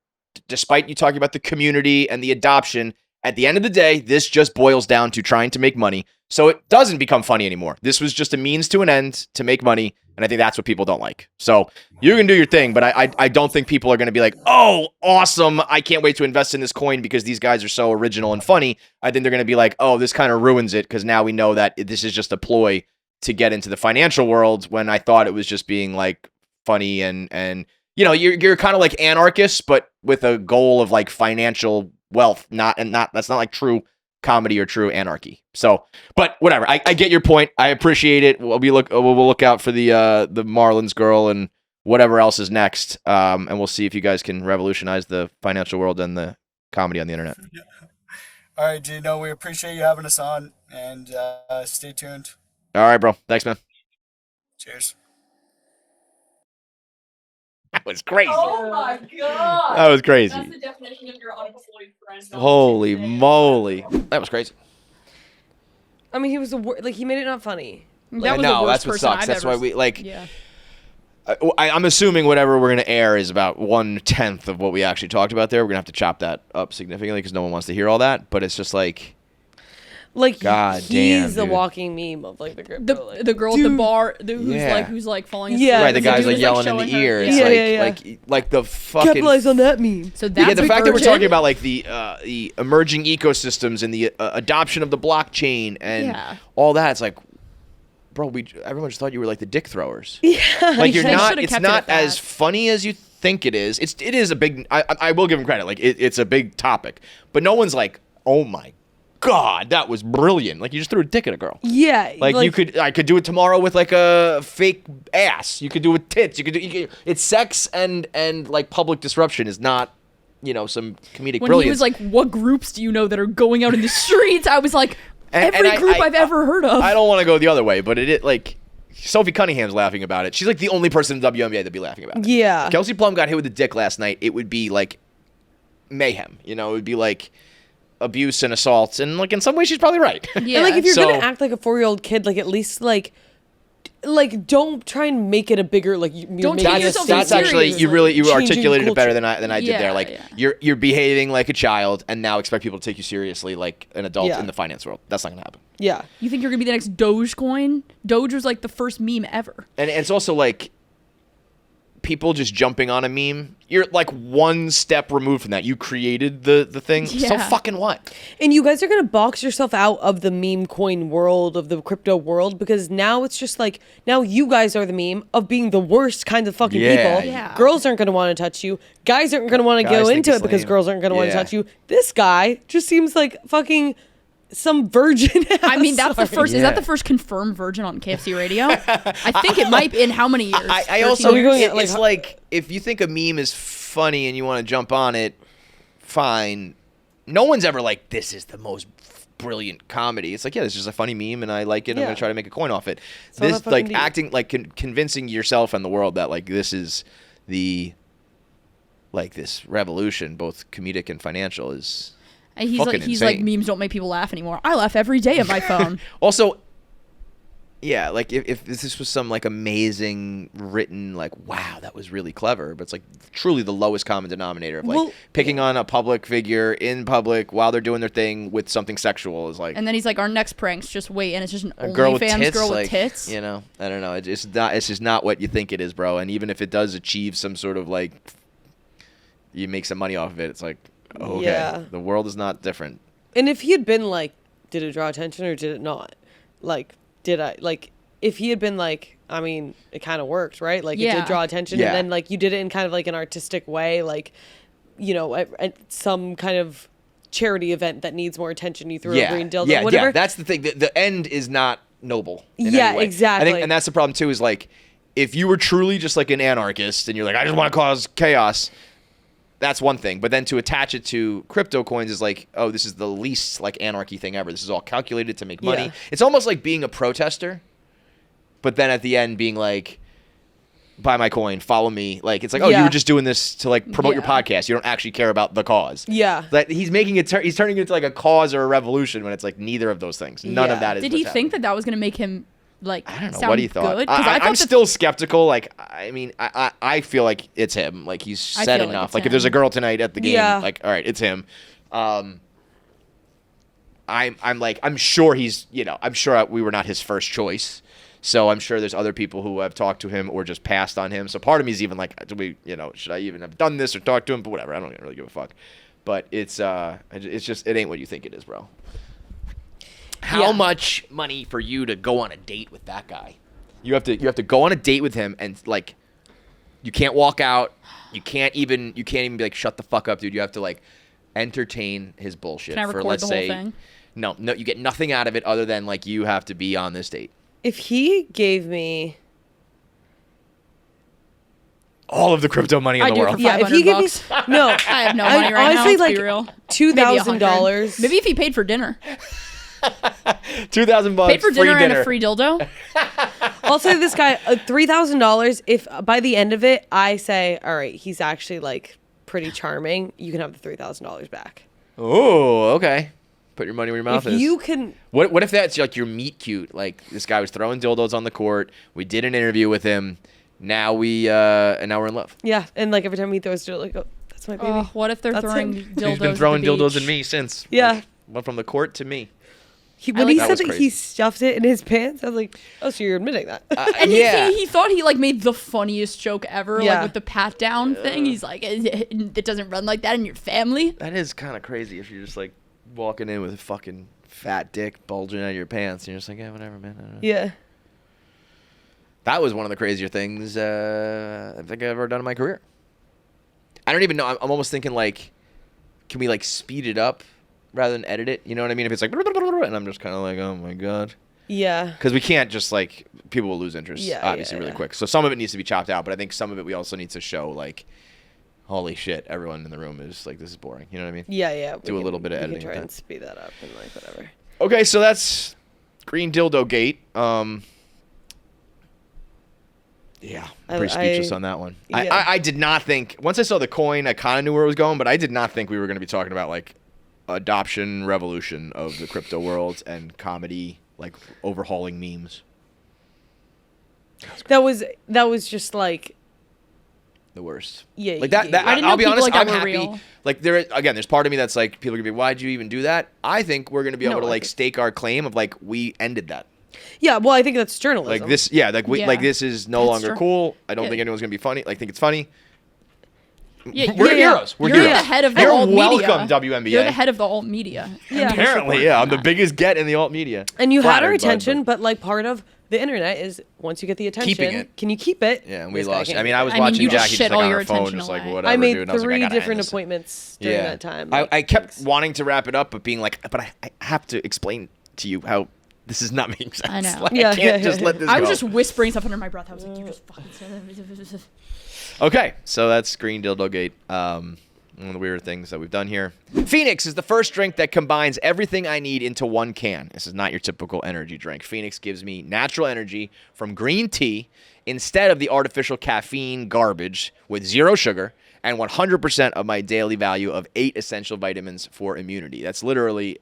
despite you talking about the community and the adoption, at the end of the day, this just boils down to trying to make money. So it doesn't become funny anymore. This was just a means to an end to make money. And I think that's what people don't like. So you can do your thing, but I don't think people are going to be like, oh, awesome. I can't wait to invest in this coin because these guys are so original and funny. I think they're going to be like, oh, this kind of ruins it because now we know that this is just a ploy to get into the financial world when I thought it was just being like funny and you're kind of like anarchists, but with a goal of like financial wealth. That's not like true comedy or true anarchy. So, but whatever. I get your point. I appreciate it. We'll look out for the Marlins girl and whatever else is next. And we'll see if you guys can revolutionize the financial world and the comedy on the internet. All right, Gino, we appreciate you having us on, and stay tuned. All right, bro. Thanks, man. Cheers. That was crazy. Oh my god. That was crazy. That's the definition of your unemployed friend. Holy moly. That was crazy. I mean, he was he made it not funny. That was no, the worst that's what person sucks. I've That's ever why we like. Yeah. I'm assuming whatever we're gonna air is about 1/10 of what we actually talked about there. We're gonna have to chop that up significantly because no one wants to hear all that. But it's just like God he's damn, a dude. walking meme of like the crypto. The girl at the bar who's like falling asleep. Yeah. right. The guy's dude like is, yelling in showing the her- ear. Yeah. It's like the fucking. Capitalize on that meme. So that's Yeah, the fact that we're virgin. talking about like the emerging ecosystems and the adoption of the blockchain and Yeah. all that, it's like, bro, everyone just thought you were like the dick throwers. Yeah. Like you're They not. should've It's kept it not at that. as funny as you think it is. It is a big. I will give him credit. Like it's a big topic, but no one's like, oh my god, that was brilliant. Like you just threw a dick at a girl. Yeah. Like I could do it tomorrow with like a fake ass. You could do it with tits. It's sex and like public disruption is not, some comedic When brilliance. he was like, "What groups do you know that are going out in the streets?" I was like, "Every group I've ever heard of." I don't want to go the other way, but it like Sophie Cunningham's laughing about it. She's like the only person in WNBA that'd be laughing about it. Yeah. If Kelsey Plum got hit with a dick last night, it would be like mayhem. It would be like abuse and assault, and like in some ways she's probably right. Yeah. And if you're So- gonna act like a 4-year-old kid, at least don't try and make it a bigger Don't take yourself so that's actually serious. you changing articulated it better culture. than I did Yeah, there. Like yeah. you're behaving like a child and now expect people to take you seriously like an adult Yeah. in the finance world. That's not gonna happen. Yeah. You think you're gonna be the next Dogecoin? Doge was like the first meme ever. And it's also like people just jumping on a meme. You're like one step removed from that. You created the thing. So Yeah. fucking what? And you guys are gonna box yourself out of the meme coin world, of the crypto world, because now it's just now you guys are the meme of being the worst kinds of fucking Yeah. people. Yeah. Girls aren't gonna want to touch you. Guys aren't gonna want to Guys go think into it's it because lame. girls aren't gonna want to Yeah. touch you. This guy just seems like fucking some virgin. I mean, that's the Sorry. first. Is Yeah. that the first confirmed virgin on KFC Radio? I think it might be. In how many years? I 13 also We're going years? at, like, it's like if you think a meme is funny and you want to jump on it, fine. No one's ever like, this is the most brilliant comedy. It's like, yeah, this is just a funny meme and I like it. I'm Yeah. gonna try to make a coin off it. not This fucking like deep. acting like convincing yourself and the world that like this is the this revolution, both comedic and financial, is And he's fucking he's like, insane. memes don't make people laugh anymore. I laugh every day at my phone. Also, yeah, like if this was some like amazing written like wow that was really clever, but it's like truly the lowest common denominator of like Well, picking on a public figure in public while they're doing their thing with something sexual is like And then he's like, our next prank's just wait, and it's just an a girl with OnlyFans tits. girl like, with tits. I don't know. It's not. It's just not what you think it is, bro. And even if it does achieve some sort of like, you make some money off of it. It's like okay, Yeah. the world is not different. And if he had been did it draw attention or did it not? If he had been I mean, it kind of worked, right? It Yeah. did draw attention, Yeah. and then you did it in kind of an artistic way, at some kind of charity event that needs more attention. You threw a green dildo, yeah, whatever. yeah. That's the thing. The end is not noble. in Yeah, any way. I exactly. think, and that's the problem too. Is like, if you were truly just like an anarchist and you're like, I just want to cause chaos, that's one thing. But then to attach it to crypto coins is like, oh, this is the least anarchy thing ever. This is all calculated to make money. Yeah. It's almost like being a protester, but then at the end being like, buy my coin, follow me. It's like, oh, you Yeah. were just doing this to promote your Yeah. podcast. You don't actually care about the cause. Yeah. That he's making it. He's turning it into a cause or a revolution when it's neither of those things. None Yeah. of that is. Did what's he think happening. that was gonna make him I don't know sound what he thought. good? 'Cause I'm thought still skeptical. I mean, I feel like it's him. He's I said feel like enough. it's If there's a him. girl tonight at the game, Yeah. all right, it's him. I'm sure he's. I'm sure we were not his first choice. So I'm sure there's other people who have talked to him or just passed on him. So part of me is even like, do we, should I even have done this or talked to him? But whatever, I don't really give a fuck. But it's just, it ain't what you think it is, bro. How Yeah. much money for you to go on a date with that guy? You have to go on a date with him and you can't walk out. You can't even be like, shut the fuck up, dude. You have to entertain his bullshit Can I for record let's the whole say thing? No, you get nothing out of it other than like you have to be on this date. If he gave me All of the crypto money in I the do world. for Yeah, if he gave me $500. no, I have no money right now. honestly, Let's like be real. $2,000. Maybe if he paid for dinner, $2,000 paid for free dinner and a free dildo. I'll say this guy $3,000. If by the end of it I say, all right, he's actually like pretty charming, you can have the $3,000 back. Oh, okay. Put your money where your mouth If is. you can, What if that's like your meet cute? Like this guy was throwing dildos on the court. We did an interview with him. Now we're in love. yeah, and like every time he throws to like, oh, that's my baby. Oh, what if they're That's throwing him. dildos? He's been at throwing the dildos beach? at me since. Yeah. Like, went from the court to me. When like he that said was that crazy. he stuffed it in his pants, I was like, oh, so you're admitting that? And he thought he like made the funniest joke ever, Yeah. like with the pat down thing. He's like, it doesn't run like that in your family. That is kind of crazy if you're just like walking in with a fucking fat dick bulging out of your pants and you're just like, yeah, whatever, man. I don't know. Yeah. That was one of the crazier things I think I've ever done in my career. I don't even know. I'm almost thinking like, can we like speed it up rather than edit it? You know what I mean? If it's like, and I'm just kind of like, oh my God. Yeah. Because we can't just like, people will lose interest, Yeah, obviously, yeah, really yeah. quick. So some of it needs to be chopped out, but I think some of it we also need to show like, holy shit, everyone in the room is like, this is boring. You know what I mean? Yeah, yeah. Do a little bit of we editing can try with and that. speed that up and like whatever. Okay, so that's Green Dildo Gate. Yeah, pretty speechless on that one. yeah. I did not think, once I saw the coin, I kind of knew where it was going, but I did not think we were going to be talking about like adoption revolution of the crypto world and comedy, like overhauling memes. That was just like, The worst. Yeah, like that. yeah. I didn't I'll know be people honest. like that I'm were happy. real. Like there's part of me that's like, people are gonna be, why'd you even do that? I think we're gonna be able No, to I like think- stake our claim of like we ended that. yeah. Well, I think that's journalism. Like this, yeah. Like Yeah. like this is no That's longer true. cool. I don't Yeah. think anyone's gonna be funny. Like think it's funny. Yeah, We're you're- heroes. We're You're heroes. the head of the You're alt media. welcome, WNBA. You're the head of the alt media. Yeah. Apparently, yeah. I'm the biggest get in the alt media. And you had our Flattered, bud, attention, but like part of the internet is once you get the attention, Keeping it. can you keep it? Yeah, and we This guy lost. can't I mean, keep I it. was I mean, watching you Jackie just just shit like all on your her phone, attention just like away. whatever. I made dude. And I was like, 3 I gotta different end this. appointments during that time. I Like, kept thanks. wanting to wrap it up, but being like, but I have to explain to you how this is not making sense. I know. Like, Yeah, I can't yeah, just yeah. let this I was go. just whispering stuff under my breath. I was like, you just fucking said it. Okay, so that's Green Dildo Gate. One of the weirder things that we've done here. Phoenix is the first drink that combines everything I need into one can. This is not your typical energy drink. Phoenix gives me natural energy from green tea instead of the artificial caffeine garbage with 0 sugar and 100% of my daily value of 8 essential vitamins for immunity. That's literally...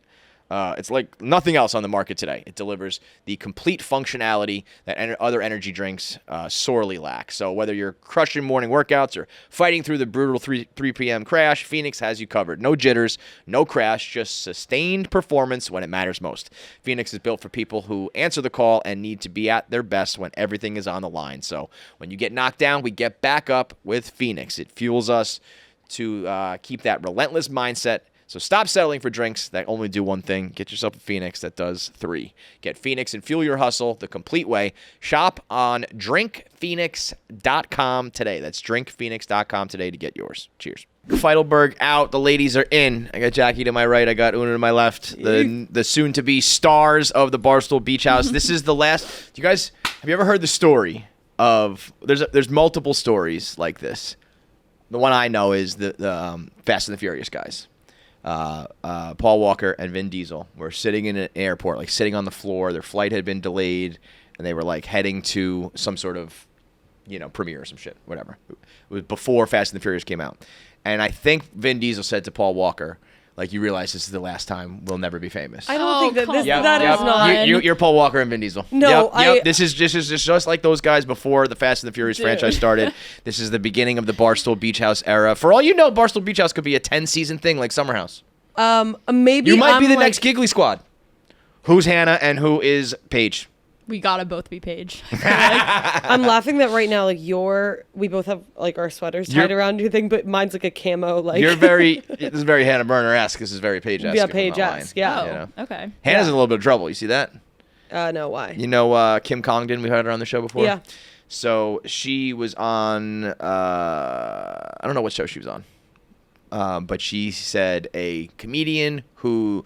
it's like nothing else on the market today. It delivers the complete functionality that other energy drinks sorely lack. So whether you're crushing morning workouts or fighting through the brutal 3 p.m. crash, Phoenix has you covered. No jitters, no crash, just sustained performance when it matters most. Phoenix is built for people who answer the call and need to be at their best when everything is on the line. So when you get knocked down, we get back up with Phoenix. It fuels us to keep that relentless mindset. So stop settling for drinks that only do one thing. Get yourself a Phoenix that does 3. Get Phoenix and fuel your hustle the complete way. Shop on drinkphoenix.com today. That's drinkphoenix.com today to get yours. Cheers. Feitelberg out. The ladies are in. I got Jackie to my right. I got Oona to my left. The soon-to-be stars of the Barstool Beach House. This is the last. Do you guys, have you ever heard the story of, there's multiple stories like this. The one I know is the Fast and the Furious guys. Paul Walker and Vin Diesel were sitting in an airport, like sitting on the floor. Their flight had been delayed, and they were like heading to some sort of, premiere or some shit, whatever. It was before Fast and the Furious came out. And I think Vin Diesel said to Paul Walker, like, you realize this is the last time we'll never be famous. I don't think that come this Yep, that yep. is not. You- You're Paul Walker and Vin Diesel. No, yep. This is just like those guys before the Fast and the Furious Dude. franchise started. This is the beginning of the Barstool Beach House era. For all you know, Barstool Beach House could be a 10-season thing like Summer House. Maybe You might be I'm the like, next Giggly Squad. Who's Hannah and who is Paige? We gotta both be Paige. I'm laughing that right now. Like we both have like our sweaters tied You're- around your thing, but mine's like a camo. Like You're very. This is very Hannah Burner-esque. This is very Paige-esque. Yeah, if I'm not lying. Paige-esque, yeah. Oh, You know? okay. Hannah's Yeah. in a little bit of trouble. You see that? no, why? You know Kim Congdon? We had her on the show before. Yeah. So she was on. I don't know what show she was on. But she said a comedian who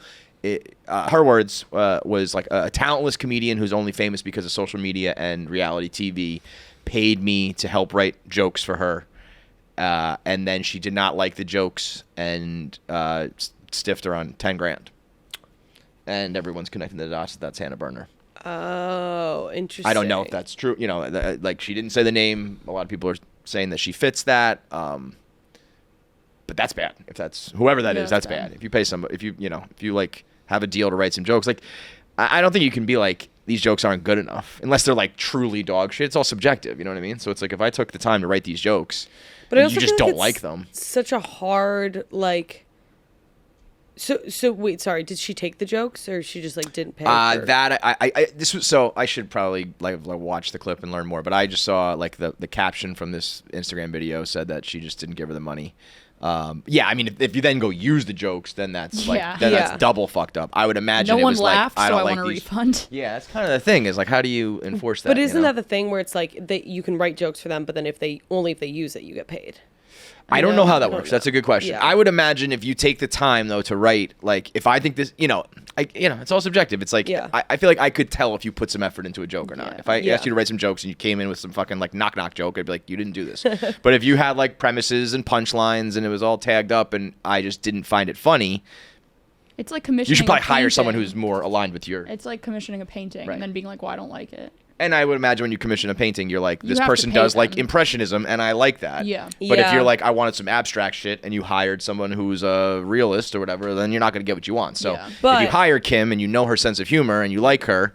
her words was like a talentless comedian who's only famous because of social media and reality TV paid me to help write jokes for her. And then she did not like the jokes and stiffed her on 10 grand. And everyone's connecting the dots. That's Hannah Berner. Oh, interesting. I don't know if that's true. You know, like she didn't say the name. A lot of people are saying that she fits that. But that's bad. If that's whoever that is, that's bad. If you pay somebody, if you like have a deal to write some jokes, like I don't think you can be like, these jokes aren't good enough unless they're like truly dog shit. It's all subjective. You know what I mean? So it's like, if I took the time to write these jokes, but you just don't like them. Such a hard, like, so wait, sorry, did she take the jokes or she just like didn't pay? I should probably like watch the clip and learn more, but I just saw like the caption from this Instagram video said that she just didn't give her the money. Yeah, I mean, if you then go use the jokes, then that's like that's double fucked up. I would imagine no one laughed, like, so I want a refund. Yeah, that's kind of the thing is like, how do you enforce that? But isn't that the thing where it's like that you can write jokes for them, but then if they use it, you get paid? I don't know how that works. That's a good question. Yeah. I would imagine if you take the time though to write, like if I think this, it's all subjective. It's like I feel like I could tell if you put some effort into a joke or not. If I asked you to write some jokes and you came in with some fucking like knock joke, I'd be like, you didn't do this. But if you had like premises and punchlines and it was all tagged up and I just didn't find it funny, it's like commissioning. You should probably hire someone who's more aligned with your. It's like commissioning a painting and then being like, well, I don't like it. And I would imagine when you commission a painting, you're like, this person does like impressionism, and I like that. Yeah. But if you're like, I wanted some abstract shit, and you hired someone who's a realist or whatever, then you're not going to get what you want. So if you hire Kim and you know her sense of humor and you like her,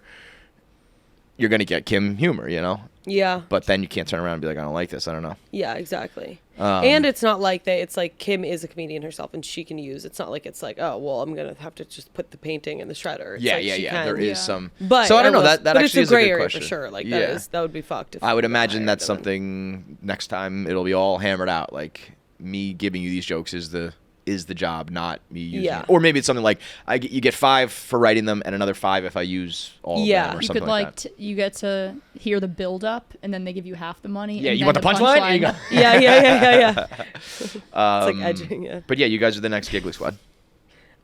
you're going to get Kim humor, you know? Yeah. But then you can't turn around and be like, I don't like this. I don't know. Yeah, exactly. And it's not like that. It's like Kim is a comedian herself, and she can use. It's not like it's like, oh, well, I'm gonna have to just put the painting in the shredder. It's like There is some. But so I don't know. That actually is a good area question. For sure. Like that would be fucked. If I would imagine that's something next time it'll be all hammered out. Like me giving you these jokes is the job, not me using it. Or maybe it's something like you get 5 for writing them and another 5 if I use all of them or something like that. You get to hear the build up and then they give you half the money. Yeah, and you want the punchline? You go. Yeah. It's like edging, yeah. But yeah, you guys are the next Giggly Squad.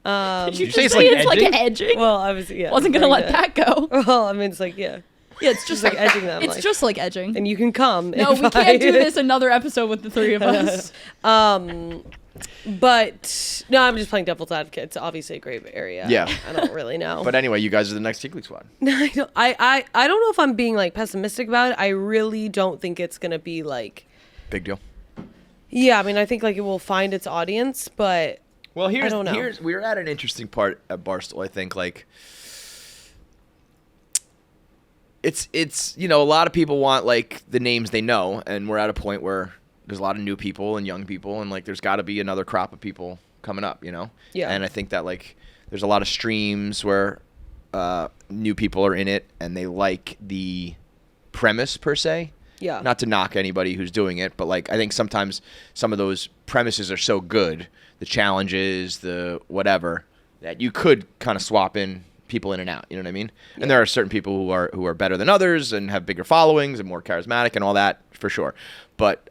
Did you say it's like edging? Well, I was wasn't gonna let that go. Well, I mean, it's like Yeah, it's just like edging them. It's just like edging. And you can come. No, we can't do this another episode with the 3 of us. But no, I'm just playing devil's advocate. It's obviously a great area. Yeah. I don't really know. But anyway, you guys are the next Giggly Squad. I don't know if I'm being like pessimistic about it. I really don't think it's gonna be like big deal. Yeah, I mean, I think like it will find its audience, but well, I don't know. We're at an interesting part at Barstool. I think like it's a lot of people want like the names they know, and we're at a point where there's a lot of new people and young people, and like there's got to be another crop of people coming up, you know? Yeah. And I think that like there's a lot of streams where new people are in it and they like the premise per se. Yeah. Not to knock anybody who's doing it, but like I think sometimes some of those premises are so good, the challenges, the whatever, that you could kind of swap in people in and out, you know what I mean? Yeah. And there are certain people who are better than others and have bigger followings and more charismatic and all that for sure. But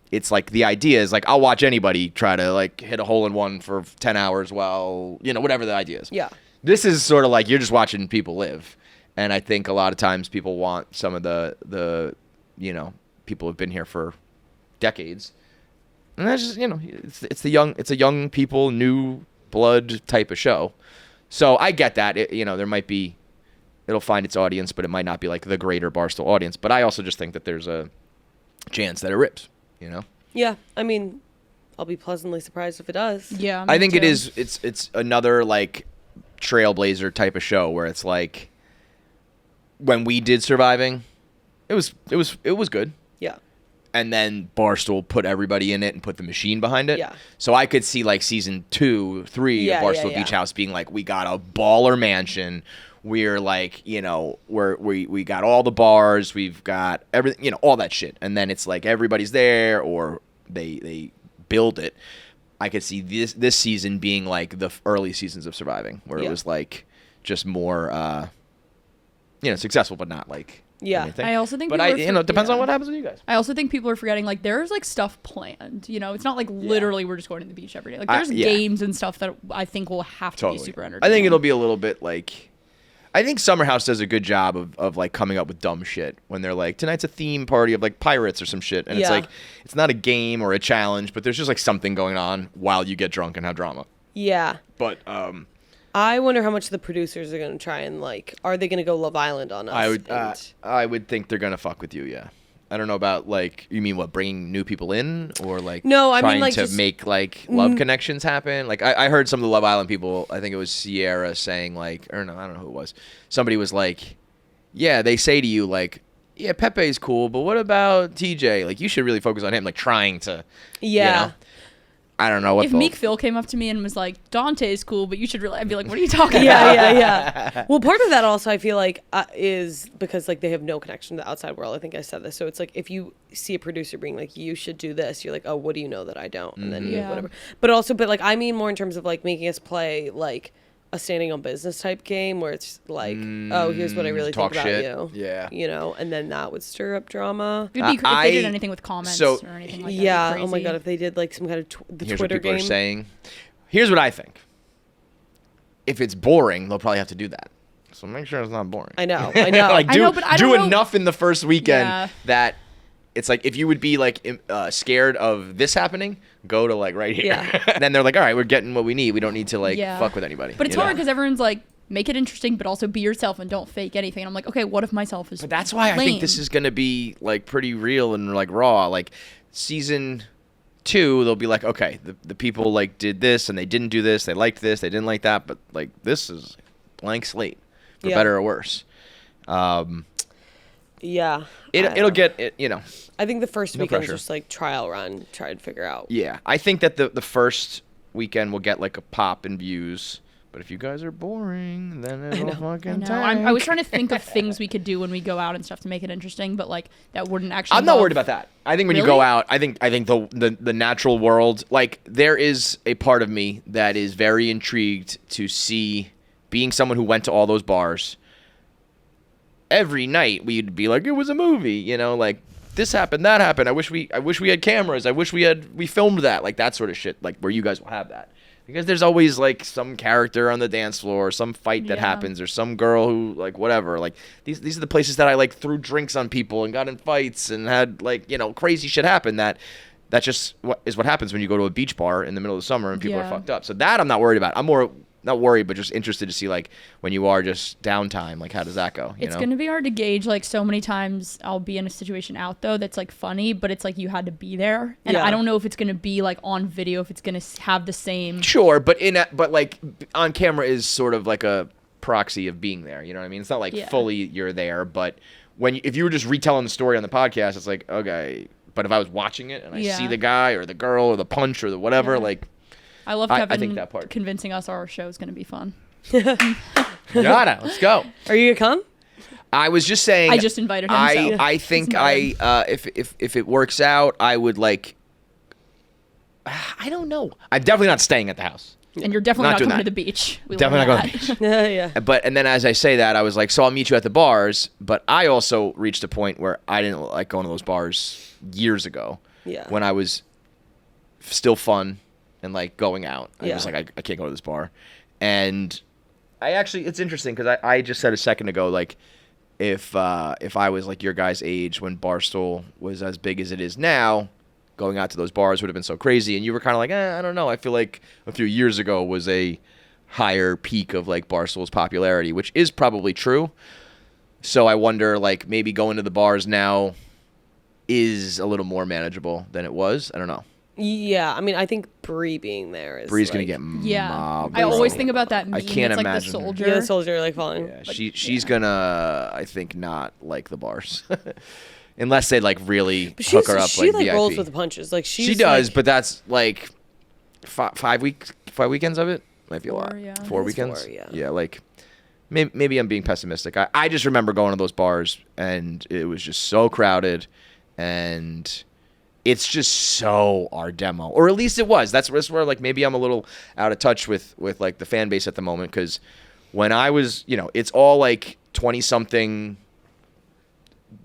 it's like the idea is like I'll watch anybody try to like hit a hole in one for 10 hours while, whatever the idea is. Yeah. This is sort of like you're just watching people live. And I think a lot of times people want some of the people who've been here for decades. And that's just, it's a young people, new blood type of show. So I get that. It'll find its audience, but it might not be like the greater Barstool audience. But I also just think that there's a chance that it rips, Yeah, I mean, I'll be pleasantly surprised if it does. Yeah, I think it is. It's another like trailblazer type of show where it's like when we did Surviving, it was good. Yeah. And then Barstool put everybody in it and put the machine behind it. Yeah. So I could see like season 2, 3 of Barstool Beach House being like, we got a baller mansion. We're like, we got all the bars, we've got everything, all that shit. And then it's like everybody's there, or they build it. I could see this season being like the early seasons of Surviving, where it was like just more, successful, but not like Yeah. anything. I also think but people are it depends on yeah. what happens with you guys. I also think people are forgetting, like, there's, like, stuff planned, you know? It's not like literally we're just going to the beach every day. Like, there's games and stuff that I think will have to be super entertaining. I think it'll be a little bit like, I think Summer House does a good job of like coming up with dumb shit when they're like, tonight's a theme party of like pirates or some shit. And it's like, it's not a game or a challenge, but there's just like something going on while you get drunk and have drama. Yeah. But I wonder how much the producers are going to try and like, are they going to go Love Island on us? I would think they're going to fuck with you, yeah. I don't know about like, you mean what, bringing new people in or like no, I trying mean, like, to just, make like love connections happen? Like I heard some of the Love Island people, I think it was Sierra saying like, or no, I don't know who it was. Somebody was like, yeah, they say to you like, yeah, Pepe's cool, but what about TJ? Like you should really focus on him, like trying to, you know? I don't know what. If Meek Phil came up to me and was like, Dante's cool, but you should really, I'd be like, what are you talking about? Yeah. Well, part of that also I feel like is because like they have no connection to the outside world. I think I said this. So it's like if you see a producer being like, you should do this, you're like, oh, what do you know that I don't? And then you whatever. But like I mean more in terms of like making us play like a standing on business type game where it's like, oh, here's what I really think about you. Yeah. You know, and then that would stir up drama. It'd be if they did anything with comments or anything like that. Yeah. Oh my God. If they did like some kind of Here's Twitter what people game. are saying. Here's what I think. If it's boring, they'll probably have to do that. So make sure it's not boring. I know. Like I know, but I do don't know. enough in the first weekend Yeah. that it's like if you would be like scared of this happening, go to like right here. Yeah. And then they're like, all right, we're getting what we need. We don't need to like Yeah. fuck with anybody. But it's hard because everyone's like, make it interesting, but also be yourself and don't fake anything. And I'm like, okay, what if myself is But that's why I think this is gonna be like pretty real and like raw. Like season 2, they'll be like, okay, the people like did this and they didn't do this. They liked this. They didn't like that. But like this is blank slate, for better or worse. Yeah. It'll get it, you know. I think the first weekend is pressure. just like trial run, try and figure out. Yeah, I think that the first weekend will get like a pop in views. But if you guys are boring, then it'll fucking tank. I was trying to think of things we could do when we go out and stuff to make it interesting, but like that wouldn't actually. I'm not worried about that. I think when you go out, I think the natural world, like there is a part of me that is very intrigued to see, being someone who went to all those bars. Every night we'd be like, it was a movie, you know, like this happened, that happened. I wish we had cameras. I wish we filmed that, like that sort of shit, like where you guys will have that. Because there's always like some character on the dance floor, or some fight that happens, or some girl who like whatever. Like these are the places that I like threw drinks on people and got in fights and had like, you know, crazy shit happen. That just what happens when you go to a beach bar in the middle of the summer and people are fucked up. So that I'm not worried about. I'm more not worried, but just interested to see like when you are just downtime, like how does that go? It's going to be hard to gauge. Like so many times I'll be in a situation out though that's like funny, but it's like you had to be there, and I don't know if it's going to be like on video, if it's going to have the same. Sure, but but like on camera is sort of like a proxy of being there. You know what I mean? It's not like fully you're there, but if you were just retelling the story on the podcast, it's like okay. But if I was watching it and I see the guy or the girl or the punch or the whatever, like. I love Kevin I think that part. convincing us our show is going to be fun. Let's go. Are you gonna come? I was just saying. I just invited him. I think if it works out, I would like. I don't know. I'm definitely not staying at the house. And you're definitely not doing coming that. to the beach. Definitely not going to the beach. Yeah. And then as I say that, I was like, so I'll meet you at the bars. But I also reached a point where I didn't like going to those bars years ago. Yeah. When I was still fun. And like going out, I was like, I can't go to this bar, and I actually, it's interesting because I just said a second ago, like, if I was like your guys' age when Barstool was as big as it is now, going out to those bars would have been so crazy, and you were kind of like, I don't know, I feel like a few years ago was a higher peak of like Barstool's popularity, which is probably true. So I wonder, like, maybe going to the bars now is a little more manageable than it was. I don't know. Yeah, I mean, I think Bree being there is. Bree's like, gonna get mobbed. I always think about that meme. I can't it's imagine. like the soldier. Yeah, the soldier like falling. Yeah, she's gonna, I think, not like the bars, unless they like really hook her up. She like VIP. rolls with the punches. Like she does, but that's like 5 weekends of it. Might be a lot. Yeah. 4 weekends. 4, yeah. Yeah, like maybe I'm being pessimistic. I just remember going to those bars and it was just so crowded, and it's just so our demo, or at least it was. That's where like maybe I'm a little out of touch with like the fan base at the moment, because when I was, it's all like 20 something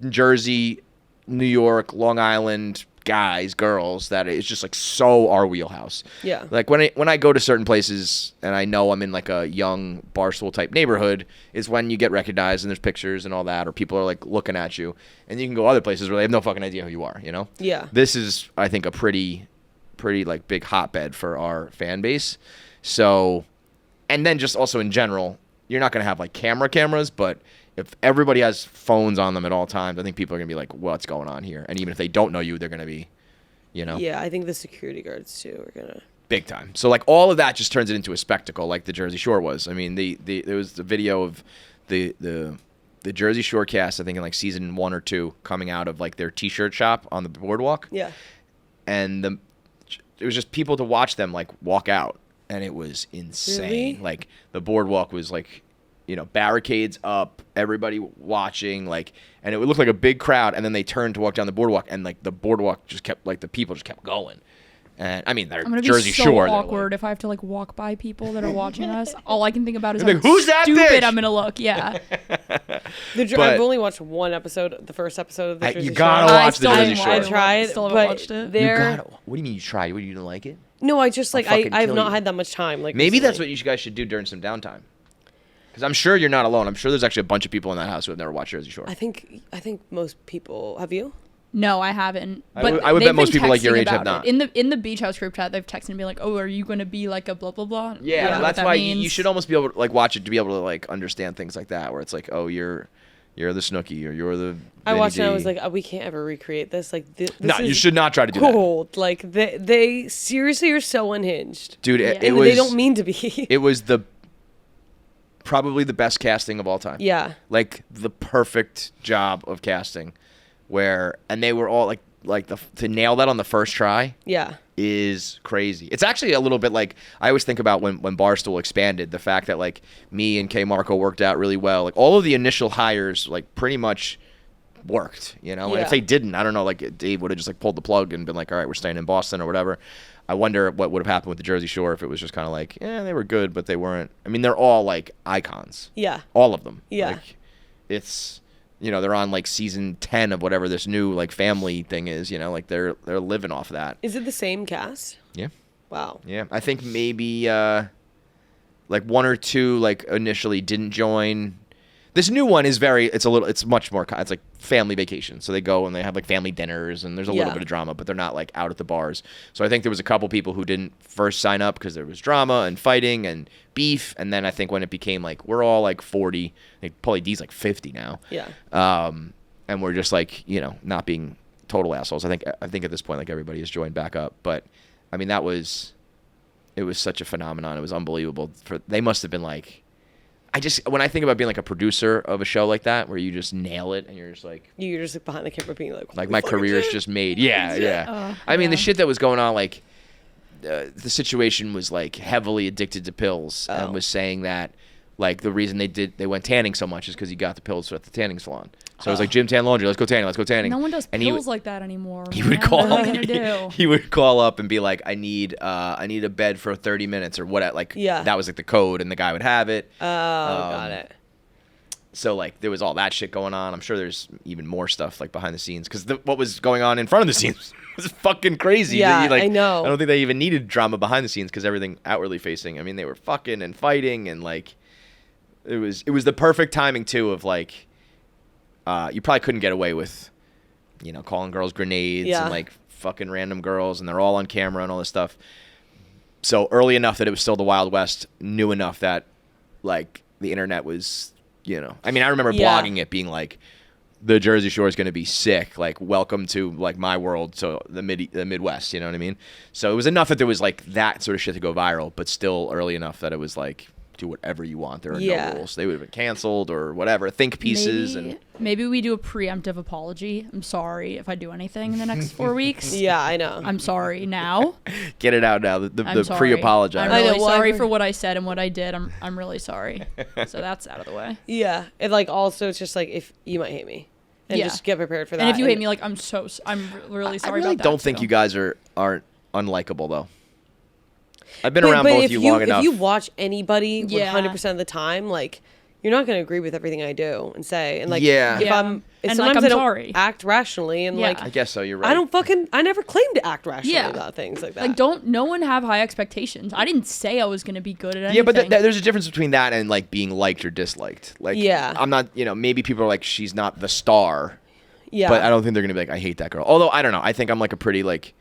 Jersey, New York, Long Island guys, girls, that it's just like so our wheelhouse. Yeah. Like when I go to certain places and I know I'm in like a young Barstool type neighborhood is when you get recognized and there's pictures and all that, or people are like looking at you, and you can go other places where they have no fucking idea who you are, you know? Yeah. This is, I think, a pretty like big hotbed for our fan base. So, and then just also in general, you're not going to have like cameras, but if everybody has phones on them at all times, I think people are going to be like, what's going on here? And even if they don't know you, they're going to be, you know? Yeah, I think the security guards, too, are going to... Big time. So, like, all of that just turns it into a spectacle like the Jersey Shore was. I mean, there was the video of the Jersey Shore cast, I think, in, like, season 1 or 2, coming out of, like, their T-shirt shop on the boardwalk. Yeah. And it was just people to watch them, like, walk out. And it was insane. Really? Like, the boardwalk was, like... you know, barricades up, everybody watching, like, and it would look like a big crowd, and then they turned to walk down the boardwalk, and, like, the boardwalk just kept, like, the people just kept going. And, I mean, they're Jersey Jersey Shore. I'm gonna be so awkward if I have to, like, walk by people that are watching us. All I can think about is Like, how who's that stupid bitch? I'm gonna look. Yeah. I've only watched one episode, the first episode of the Jersey You gotta Shore. watch the Jersey Shore. I tried, Still haven't but watched it. What do you mean you tried? What, you didn't like it? No, I just, like, fucking I've kill not you. had that much time. Like, Maybe that's recently. what you guys should do during some downtime. Because I'm sure you're not alone. I'm sure there's actually a bunch of people in that house who have never watched Jersey Shore. I think most people... Have you? No, I haven't. I But would- I would they've bet most been people like your texting age have about not. it. In the beach house group chat, they've texted and be like, "Oh, are you going to be like a blah blah blah?" Yeah, I don't know what that's that why means. you should almost be able to like watch it to be able to like understand things like that, where it's like, oh, you're the Snooki or you're the. I watched it and I was D. like, oh, we can't ever recreate this. Like, this no, is you should not try to do that, cold. Like, they seriously are so unhinged. dude. Yeah. It And was. they don't mean to be. It was probably the best casting of all time. Yeah. Like the perfect job of casting, and they were all like to nail that on the first try. Yeah. Is crazy. It's actually a little bit like I always think about when Barstool expanded, the fact that like me and K Marco worked out really well. Like all of the initial hires like pretty much worked, you know. And Yeah. if they didn't, I don't know, like Dave would have just like pulled the plug and been like, all right, we're staying in Boston or whatever. I wonder what would have happened with the Jersey Shore if it was just kind of like, yeah, they were good, but they weren't. I mean, they're all like icons. Yeah. All of them. Yeah. Like, it's, you know, they're on like season 10 of whatever this new like family thing is, you know, like they're living off of that. Is it the same cast? Yeah. Wow. Yeah. I think maybe like one or two like initially didn't join. This new one is it's much more, it's like family vacation. So they go and they have like family dinners and there's a little Yeah. bit of drama, but they're not like out at the bars. So I think there was a couple people who didn't first sign up because there was drama and fighting and beef. And then I think when it became like, we're all like 40, like Paulie D's like 50 now. Yeah. And we're just like, you know, not being total assholes. I think at this point, like everybody has joined back up. But I mean, it was such a phenomenon. It was unbelievable. They must have been like, when I think about being like a producer of a show like that, where you just nail it and you're just like behind the camera being like my career's just made. Yeah, yeah. I mean, the shit that was going on, like the situation was like heavily addicted to pills and was saying that like the reason they went tanning so much is because he got the pills at the tanning salon. So it was like Gym Tan Laundry, let's go tanning. No one does And pills like that anymore. He would man. call. What are you gonna do? He would call up and be like, "I need a bed for 30 minutes or what?" Like, Yeah. that was like the code, and the guy would have it. Oh, got it. So like there was all that shit going on. I'm sure there's even more stuff like behind the scenes because what was going on in front of the scenes was fucking crazy. Yeah, Like, I know. I don't think they even needed drama behind the scenes because everything outwardly facing. I mean, they were fucking and fighting and like it was the perfect timing too of like you probably couldn't get away with, you know, calling girls grenades Yeah. and like fucking random girls and they're all on camera and all this stuff. So early enough that it was still the Wild West, new enough that like the internet was, you know, I mean, I remember Yeah. blogging it being like, the Jersey Shore is going to be sick. Like, welcome to like my world, so the Midwest. You know what I mean? So it was enough that there was like that sort of shit to go viral, but still early enough that it was like, do whatever you want. There are no rules. They would have been canceled or whatever. Think pieces Maybe we do a preemptive apology. I'm sorry if I do anything in the next 4 weeks. Yeah, I know. I'm sorry now. get it out now. I'm The sorry. pre-apologize. I'm really I know, well, sorry I've- for what I said and what I did. I'm really sorry. So that's out of the way. Yeah, and like also it's just like if you might hate me, and Yeah. just get prepared for that. And if you hate me, like I'm really sorry I really about that. don't think too. you guys aren't unlikable though. I've been But- around but both if you long enough. If you watch anybody Yeah. 100% of the time, like you're not gonna agree with everything I do and say, and like Yeah. if Yeah. I'm And, sometimes like, I'm I don't sorry. act rationally, and Yeah. like I guess so. You're right. I never claim to act rationally Yeah. about things like that. Like, no one have high expectations. I didn't say I was going to be good at anything. Yeah, but there's a difference between that and like being liked or disliked. Like, Yeah. I'm not. Maybe people are like, she's not the star. Yeah. But I don't think they're gonna be like, I hate that girl. Although I don't know. I think I'm like a pretty like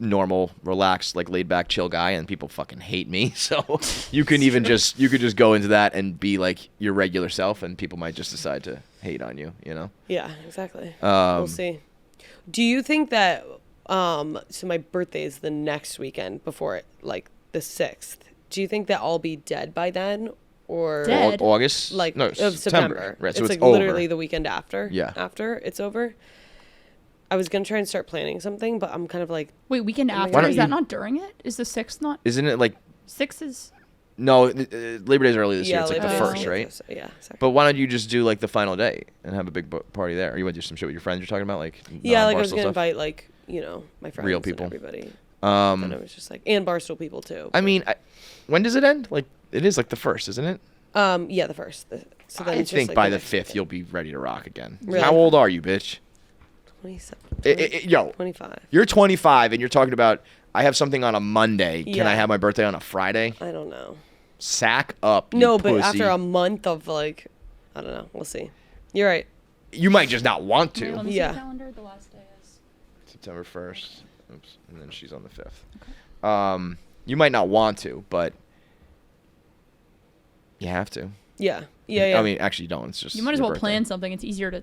normal, relaxed, like laid back, chill guy, and people fucking hate me. So you could just go into that and be like your regular self, and people might just decide to hate on you. Yeah, exactly. We'll see. Do you think that so my birthday is the next weekend before it, like the 6th. Do you think that I'll be dead by then? Or Dead? August? like No, of September. Right, so it's it's like literally over. the weekend after. Yeah. After it's over. I was gonna try and start planning something, but I'm kind of like, Wait, weekend my after? God. Is that not during it? Is the 6th not? Isn't it like 6th is... no? Labor Day's early this year. It's like Labor the Day. first, right? Yeah, exactly. But why don't you just do like the final day and have a big party there? Or you want to do some shit with your friends? You're talking about like Yeah, like I was non-Barstool gonna stuff? invite like my friends, Real people. and everybody. And it was just like, and Barstool people too. I mean, when does it end? Like it is like the first, isn't it? Yeah, the first. So then I it's just, think like, by the next 5th weekend. you'll be ready to rock again. Really? How old are you, bitch? 27. Yo, 25. you're 25 and you're talking about I have something on a Monday. Can I Yeah. have my birthday on a Friday? I don't know. Sack up. No, you but pussy. after a month of like, I don't know. We'll see. You're right. You might just not want Wait, let to. me see Yeah. the calendar. The last day is... September 1st. Oops. And then she's on the 5th. You might not want to, but you have to. Yeah. Yeah. I mean, actually, you don't. It's just You might as your well birthday. plan something. It's easier to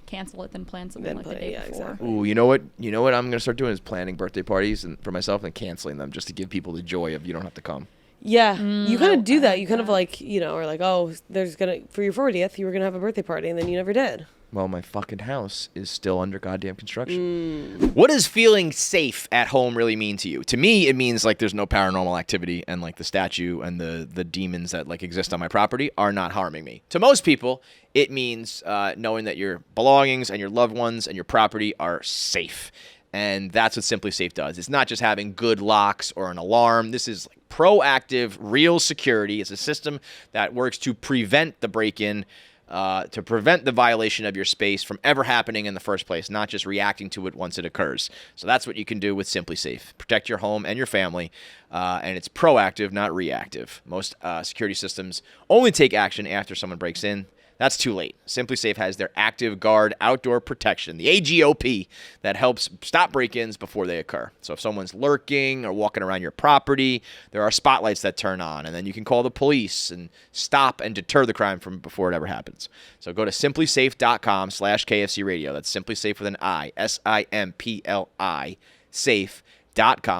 cancel it than plan something Than like the plan- day yeah, before. exactly. Ooh, you know what? You know what I'm gonna start doing is planning birthday parties for myself and canceling them just to give people the joy of you don't have to come. Yeah, you kind of do I that. like You kind of that. like, are like, oh, there's gonna for your 40th, you were gonna have a birthday party, and then you never did. Well, my fucking house is still under goddamn construction. What does feeling safe at home really mean to you? To me, it means like there's no paranormal activity and like the statue and the demons that like exist on my property are not harming me. To most people, it means knowing that your belongings and your loved ones and your property are safe. And that's what SimpliSafe does. It's not just having good locks or an alarm. This is like proactive, real security. It's a system that works to prevent the break-in, to prevent the violation of your space from ever happening in the first place, not just reacting to it once it occurs. So that's what you can do with SimpliSafe. Protect your home and your family, and it's proactive, not reactive. Most security systems only take action after someone breaks in. That's too late. SimpliSafe has their Active Guard Outdoor Protection, the AGOP, that helps stop break-ins before they occur. So if someone's lurking or walking around your property, there are spotlights that turn on, and then you can call the police and stop and deter the crime from before it ever happens. So go to SimpliSafe.com/KFC Radio. That's SimpliSafe with an I, SIMPLI,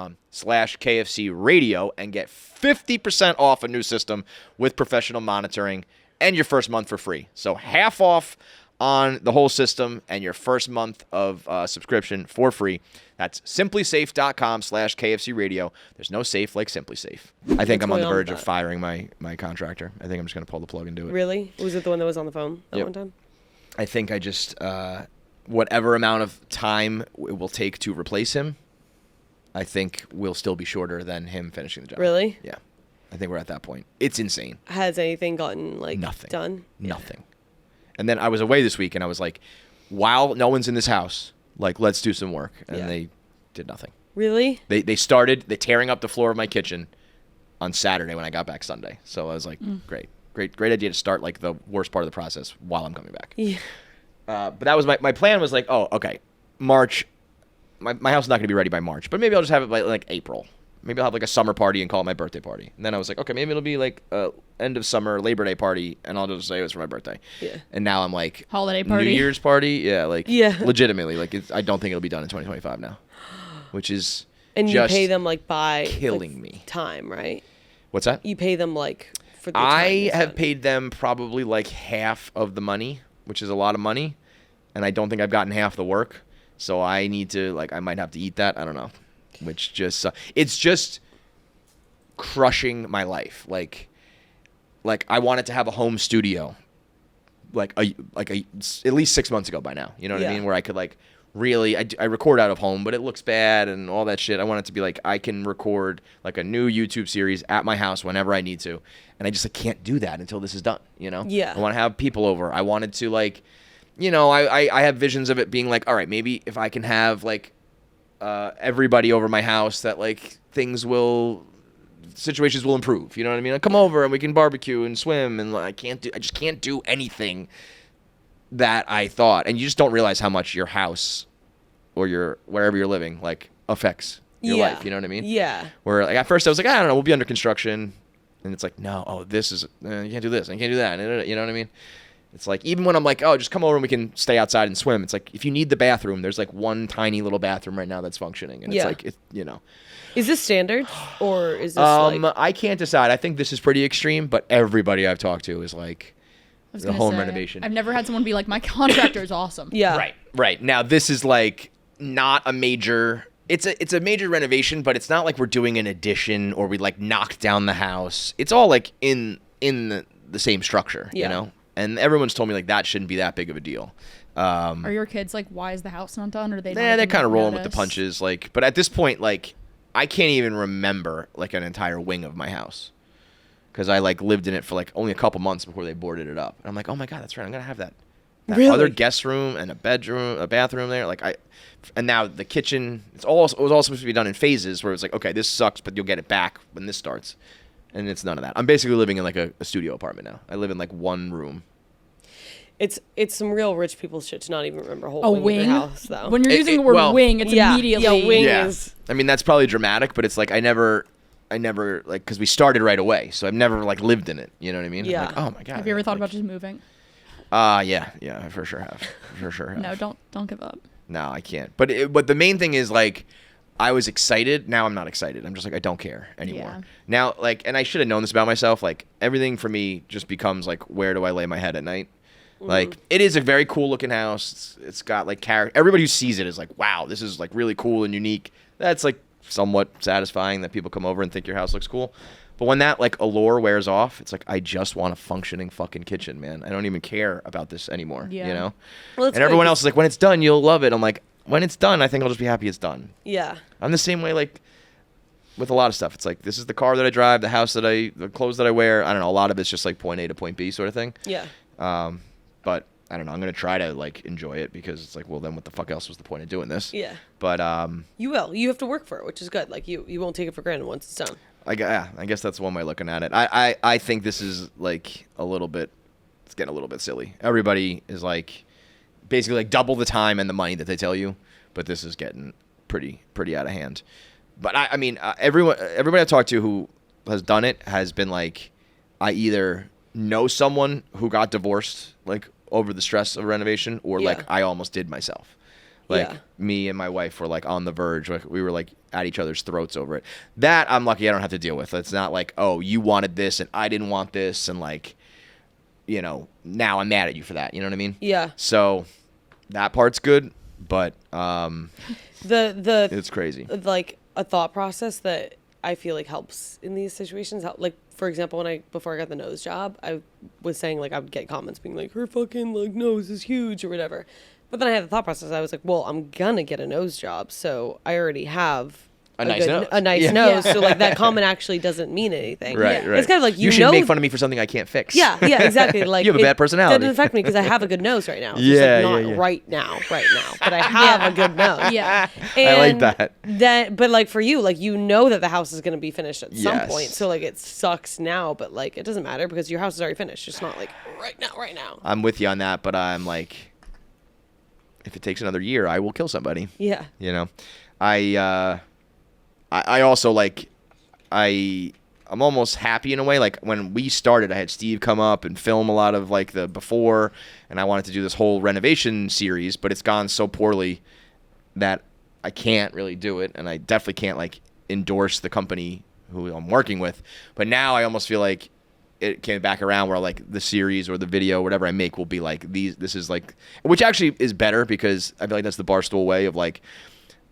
safe.com/KFC Radio, and get 50% off a new system with professional monitoring and your first month for free. So half off on the whole system and your first month of subscription for free. That's SimpliSafe.com/KFC Radio. There's no safe like SimpliSafe. I think What's I'm on the going on verge with of that? firing my contractor. I think I'm just going to pull the plug and do it. Really? Was it the one that was on the phone that Yep. one time? I think I just, whatever amount of time it will take to replace him, I think will still be shorter than him finishing the job. Really? Yeah. I think we're at that point. It's insane. Has anything gotten like Nothing. done? Nothing. And then I was away this week, and I was like, while no one's in this house, like, let's do some work. And Yeah. they did nothing. Really? They started tearing up the floor of my kitchen on Saturday when I got back Sunday. So I was like, great idea to start like the worst part of the process while I'm coming back. Yeah. But that was my plan was like, oh, okay, March. My house is not going to be ready by March, but maybe I'll just have it by like April. Maybe I'll have like a summer party and call it my birthday party. And then I was like, okay, maybe it'll be like a end of summer Labor Day party, and I'll just say it was for my birthday. Yeah. And now I'm like Holiday party. New Year's party, yeah, like Yeah. legitimately, like I don't think it'll be done in 2025 now, which is And you just pay them like by killing like, me. time, right? What's that? You pay them like for the time I they have spend. paid them probably like half of the money, which is a lot of money, and I don't think I've gotten half the work. So I need to I might have to eat that. I don't know, which just it's just crushing my life. Like I wanted to have a home studio, at least 6 months ago by now. You know what I Yeah. mean? Where I could really I record out of home, but it looks bad and all that shit. I want it to be like I can record like a new YouTube series at my house whenever I need to, and I just can't do that until this is done. You know? Yeah. I want to have people over. I wanted to you know, I have visions of it being like, all right, maybe if I can have like everybody over my house, that like situations will improve. You know what I mean? Like, come over and we can barbecue and swim, and like, I just can't do anything that I thought. And you just don't realize how much your house or wherever you're living like affects your life. You know what I mean? Yeah. Where like at first I was like, I don't know, we'll be under construction, and it's like, no, this is you can't do this, and you can't do that. You know what I mean? It's like, even when I'm like, oh, just come over and we can stay outside and swim. It's like, if you need the bathroom, there's like one tiny little bathroom right now that's functioning. And it's like, you know. Is this standard or is this like... I can't decide. I think this is pretty extreme, but everybody I've talked to is like the home renovation. I've never had someone be like, my contractor is awesome. Yeah. Right. Now, this is like not a major... It's a major renovation, but it's not like we're doing an addition or we like knocked down the house. It's all like in the same structure, you know? And everyone's told me like that shouldn't be that big of a deal. Are your kids like, why is the house not done? Or are they? They're kind of rolling with the punches. Like, but at this point, like, I can't even remember like an entire wing of my house because I like lived in it for like only a couple months before they boarded it up. And I'm like, oh my god, that's right. I'm gonna have that other guest room and a bathroom there. Like and now the kitchen. It was all supposed to be done in phases where it's like, okay, this sucks, but you'll get it back when this starts. And it's none of that. I'm basically living in like a studio apartment now. I live in like one room. It's some real rich people shit to not even remember a whole wing of your house, though. When you're using the word wing, it's immediately... Yeah, wing is... I mean, that's probably dramatic, but it's like I never like, because we started right away, so I've never like lived in it. You know what I mean? Yeah. I'm like, oh my god. Have you ever thought about just moving? Yeah, I for sure have. No, don't give up. No, I can't. But the main thing is like, I was excited. Now I'm not excited. I'm just like, I don't care anymore. Yeah. Now, like, and I should have known this about myself. Like, everything for me just becomes like, where do I lay my head at night? Like, it is a very cool looking house. It's got like character. Everybody who sees it is like, wow, this is like really cool and unique. That's like somewhat satisfying that people come over and think your house looks cool. But when that like allure wears off, it's like, I just want a functioning fucking kitchen, man. I don't even care about this anymore. Yeah. You know? Well, and everyone else is like, when it's done, you'll love it. I'm like, when it's done, I think I'll just be happy it's done. Yeah. I'm the same way, like, with a lot of stuff. It's like, this is the car that I drive, the clothes that I wear. I don't know. A lot of it's just like point A to point B sort of thing. Yeah. But I don't know. I'm going to try to like enjoy it because it's like, well, then what the fuck else was the point of doing this? Yeah. But you will. You have to work for it, which is good. Like you won't take it for granted once it's done. I guess that's one way of looking at it. I think this is like it's getting a little bit silly. Everybody is like basically like double the time and the money that they tell you, but this is getting pretty out of hand. But I mean, everybody I talked to who has done it has been like, I either know someone who got divorced like over the stress of renovation, or like I almost did myself. Like me and my wife were like on the verge, like we were like at each other's throats over it. That I'm lucky I don't have to deal with. It's not like, oh, you wanted this and I didn't want this, and like, you know, now I'm mad at you for that. You know what I mean? Yeah. So that part's good, but it's crazy. Like a thought process that I feel like helps in these situations. Like, for example, before I got the nose job, I was saying like I would get comments being like, her fucking like nose is huge or whatever. But then I had the thought process. I was like, well, I'm gonna get a nose job, so I already have a nice nose. So like that comment actually doesn't mean anything. Right. It's kind of like you should make fun of me for something I can't fix. Yeah, exactly. Like you have a bad personality. That doesn't affect me because I have a good nose right now. It's just like not right now, but I have a good nose. Yeah, and I like that. But like for you, like you know that the house is gonna be finished at some point. So like it sucks now, but like it doesn't matter because your house is already finished. It's not like right now. I'm with you on that, but I'm like, if it takes another year, I will kill somebody. Yeah. You know, I also like, I'm almost happy in a way. Like when we started, I had Steve come up and film a lot of like the before, and I wanted to do this whole renovation series, but it's gone so poorly that I can't really do it. And I definitely can't like endorse the company who I'm working with. But now I almost feel like it came back around where like the series or the video, whatever I make will be like this is like, which actually is better because I feel like that's the Barstool way of like,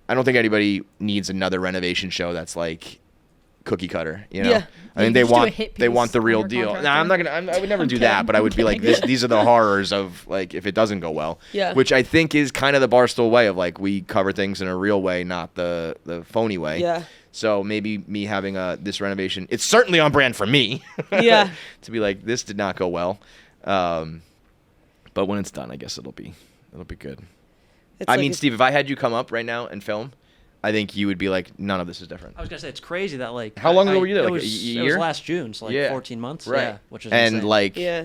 I don't think anybody needs another renovation show that's like cookie cutter, you know? Yeah. I mean, they want the real deal. No, I'm not gonna. I would never do that, but I would be like, these are the horrors of like if it doesn't go well. Yeah. Which I think is kind of the Barstool way of like we cover things in a real way, not the phony way. Yeah. So maybe me having this renovation, it's certainly on brand for me. Yeah. To be like, this did not go well. But when it's done, I guess it'll be good. It's I like mean, Steve, if I had you come up right now and film, I think you would be like, none of this is different. I was gonna say it's crazy that like. How long ago were you there? It Like a was, year? It was last June, so like 14 months. Right. Yeah, which is and insane. like, Yeah.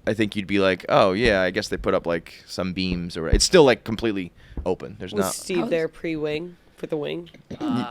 I think you'd be like, oh yeah, I guess they put up like some beams or it's still like completely open. There's was not. Steve there pre-wing for the wing?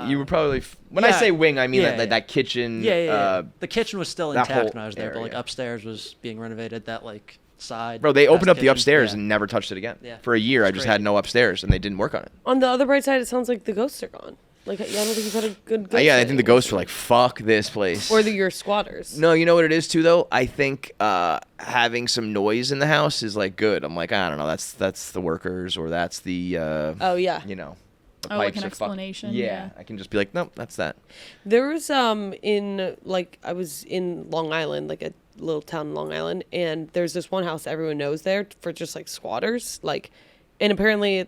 You were probably when I yeah. say wing, I mean Yeah, that kitchen. Yeah. The kitchen was still that intact whole when I was there, but like area. upstairs was being renovated. That like side. Bro, they opened up past the kitchen. upstairs Yeah. and never touched it again. Yeah. For a year, I It's just crazy. had no upstairs, and they didn't work on it. On the other bright side, it sounds like the ghosts are gone. Like, I don't think you've had a good ghost Yeah, I think sighting. the ghosts were like, "Fuck this place." Or your squatters. No, you know what it is too, though. I think having some noise in the house is like good. I'm like, I don't know, that's the workers, or that's the Oh, yeah. you know, the Oh, like pipes an are fucked. explanation, Yeah, yeah. I can just be like, nope, that's that. There was I was in Long Island, like a little town in Long Island, and there's this one house everyone knows there for just like squatters, like, and apparently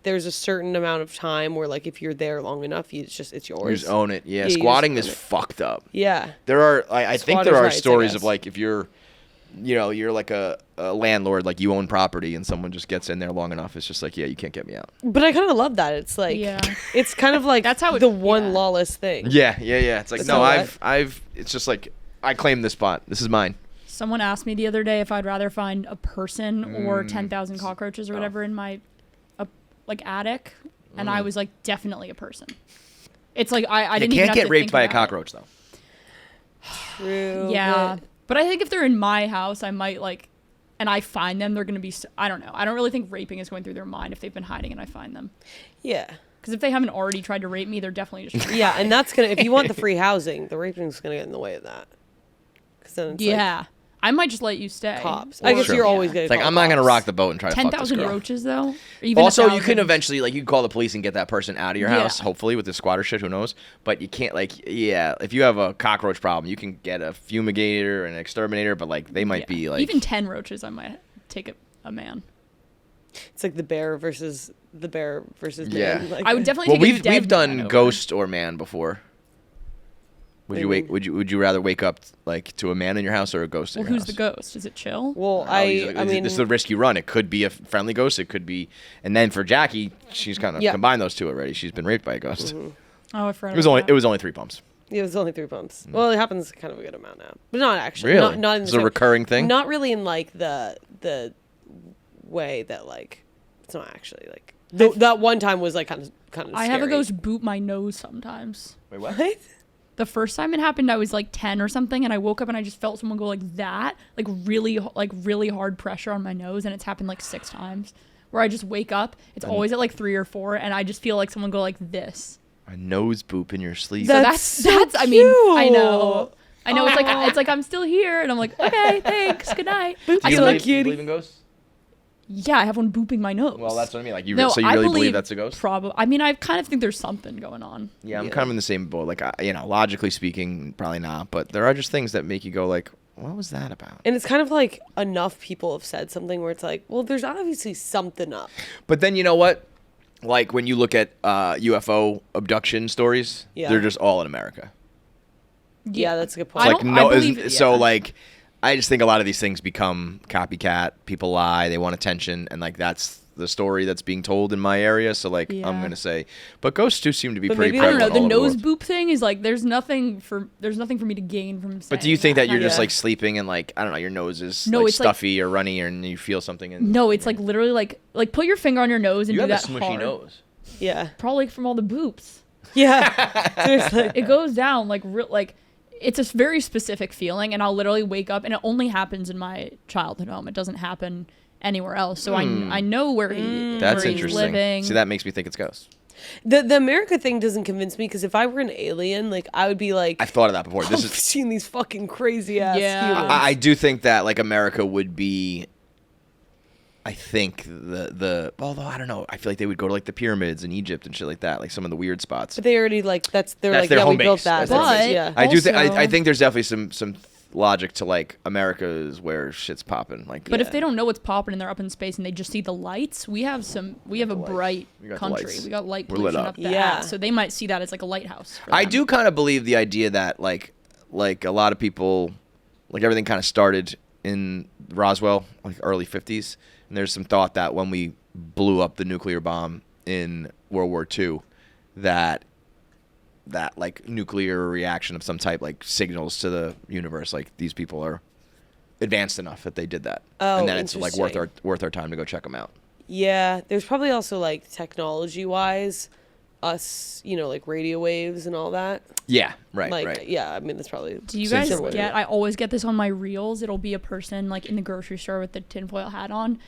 there's a certain amount of time where like if you're there long enough, it's You yours. just own it. Yeah, Yeah, you just squatting own is it. fucked up. Yeah. There are, I think there Squatters' are rights, I stories guess. of like if you're like a landlord, like you own property, and someone just gets in there long enough, it's just like, yeah, you can't get me out. But I kind of love that. It's like Yeah. it's kind of like That's how it- the one yeah. lawless thing. Yeah. It's like, That's no, not I've. It's just like I claim this spot. This is mine. Someone asked me the other day if I'd rather find a person or 10,000 cockroaches or Oh. whatever in my like attic, and I was like, definitely a person. It's like I You didn't even can't have get to raped think by a about it. cockroach though. True. Yeah, but I think if they're in my house, I might like, and I find them, they're gonna be. I don't know. I don't really think raping is going through their mind if they've been hiding and I find them. Yeah. Because if they haven't already tried to rape me, they're definitely just. Yeah, and that's gonna. If you want the free housing, the raping's gonna get in the way of that. Because then it's Yeah, I might just let you stay. cops. I guess Sure. you're always gonna. It's like call I'm not gonna cops. rock the boat and try to fuck this 10,000 girl. roaches though. Or even Also, you 1,000. can eventually, like, you can call the police and get that person out of your Yeah. house, hopefully, with the squatter shit, who knows? But you can't, like, yeah, if you have a cockroach problem, you can get a fumigator and an exterminator, but, like, they might Yeah. be, like... Even 10 roaches, I might take a man. It's like the bear versus Yeah. man. Like, I would definitely Well, take a we've dead man done over. ghost or man before. Would you Maybe. would you rather wake up, like, to a man in your house or a ghost in Well, your who's house? the ghost? Is it chill? Well, Oh, I mean, this is the risk you run. It could be a friendly ghost. It could be, and then for Jackie, she's kind of Yeah. combined those two already. She's been raped by a ghost. Oh, I forgot. It was about only that. it was only 3 bumps. it was only 3 bumps. Well, it happens kind of a good amount now, but not actually. Really? Not in It's the a same- recurring thing? Not really in like the way that like it's not actually like that one time was like kind of I have a scary. ghost boot my nose sometimes. Wait, what? What? The first time it happened, I was like 10 or something, and I woke up and I just felt someone go like that, like really hard pressure on my nose, and it's happened like 6 times. Where I just wake up, it's always at like 3 or 4, and I just feel like someone go like this. A nose boop in your sleeve. So That's so I mean, I cute. know. It's like I'm still here, and I'm like, okay, thanks, good night. Do I you feel believe, like, do you believe in ghosts? yeah, I have one booping my nose. Well, that's what I mean. Like, No, so you I really believe that's a ghost? Probably. I mean, I kind of think there's something going on. Yeah, I'm Yeah. kind of in the same boat. Like, logically speaking, probably not. But there are just things that make you go like, what was that about? And it's kind of like enough people have said something where it's like, well, there's obviously something up. But then you know what? Like when you look at UFO abduction stories, Yeah. they're just all in America. Yeah, that's a good I point. Like don't- no, believe it, so yeah. like, I just think a lot of these things become copycat. People lie, they want attention, and like that's the story that's being told in my area. So like, I'm Yeah. gonna say, but ghosts do seem to be But pretty. maybe- I don't know. prevalent The all over nose world. boop thing is like there's nothing for me to gain from. But do you think that you're just Yeah. like sleeping and like I don't know, your nose is No, like it's like- stuffy or runny, and you feel something? And No, it's like literally like put your finger on your nose and you do have a that smushy hard. nose. Yeah. Probably from all the boops. Yeah. Seriously. It goes down like it's a very specific feeling, and I'll literally wake up, and it only happens in my childhood home. It doesn't happen anywhere else. So I know where That's where he's interesting. living. See, that makes me think it's ghosts. The America thing doesn't convince me because if I were an alien, like I would be like, I've thought of that before. This I've is seen these fucking crazy ass Yeah. humans. I do think that like America would be. I think the although I don't know, I feel like they would go to like the pyramids in Egypt and shit like that, like some of the weird spots. But they already like that's That's like their yeah home we built base. that. That's their home But- base. yeah. I do think Also- I think there's definitely some logic to like America is where shit's popping. Like, But if they don't know what's popping and they're up in space and they just see the lights, we have a bright We got the country. lights. We got light We're lit pollution up. up there. Yeah. So they might see that as like a lighthouse. for I them. do kind of believe the idea that like a lot of people, like everything kind of started in Roswell, like early 50s. And there's some thought that when we blew up the nuclear bomb in World War II, that like nuclear reaction of some type like signals to the universe, like these people are advanced enough that they did that. Oh, and then it's like worth our time to go check them out. Yeah, there's probably also like technology-wise, us, like radio waves and all that. Yeah, right, Like, right. yeah, I mean that's probably. Do you Same guys similar. get? I always get this on my reels. It'll be a person like in the grocery store with the tinfoil hat on,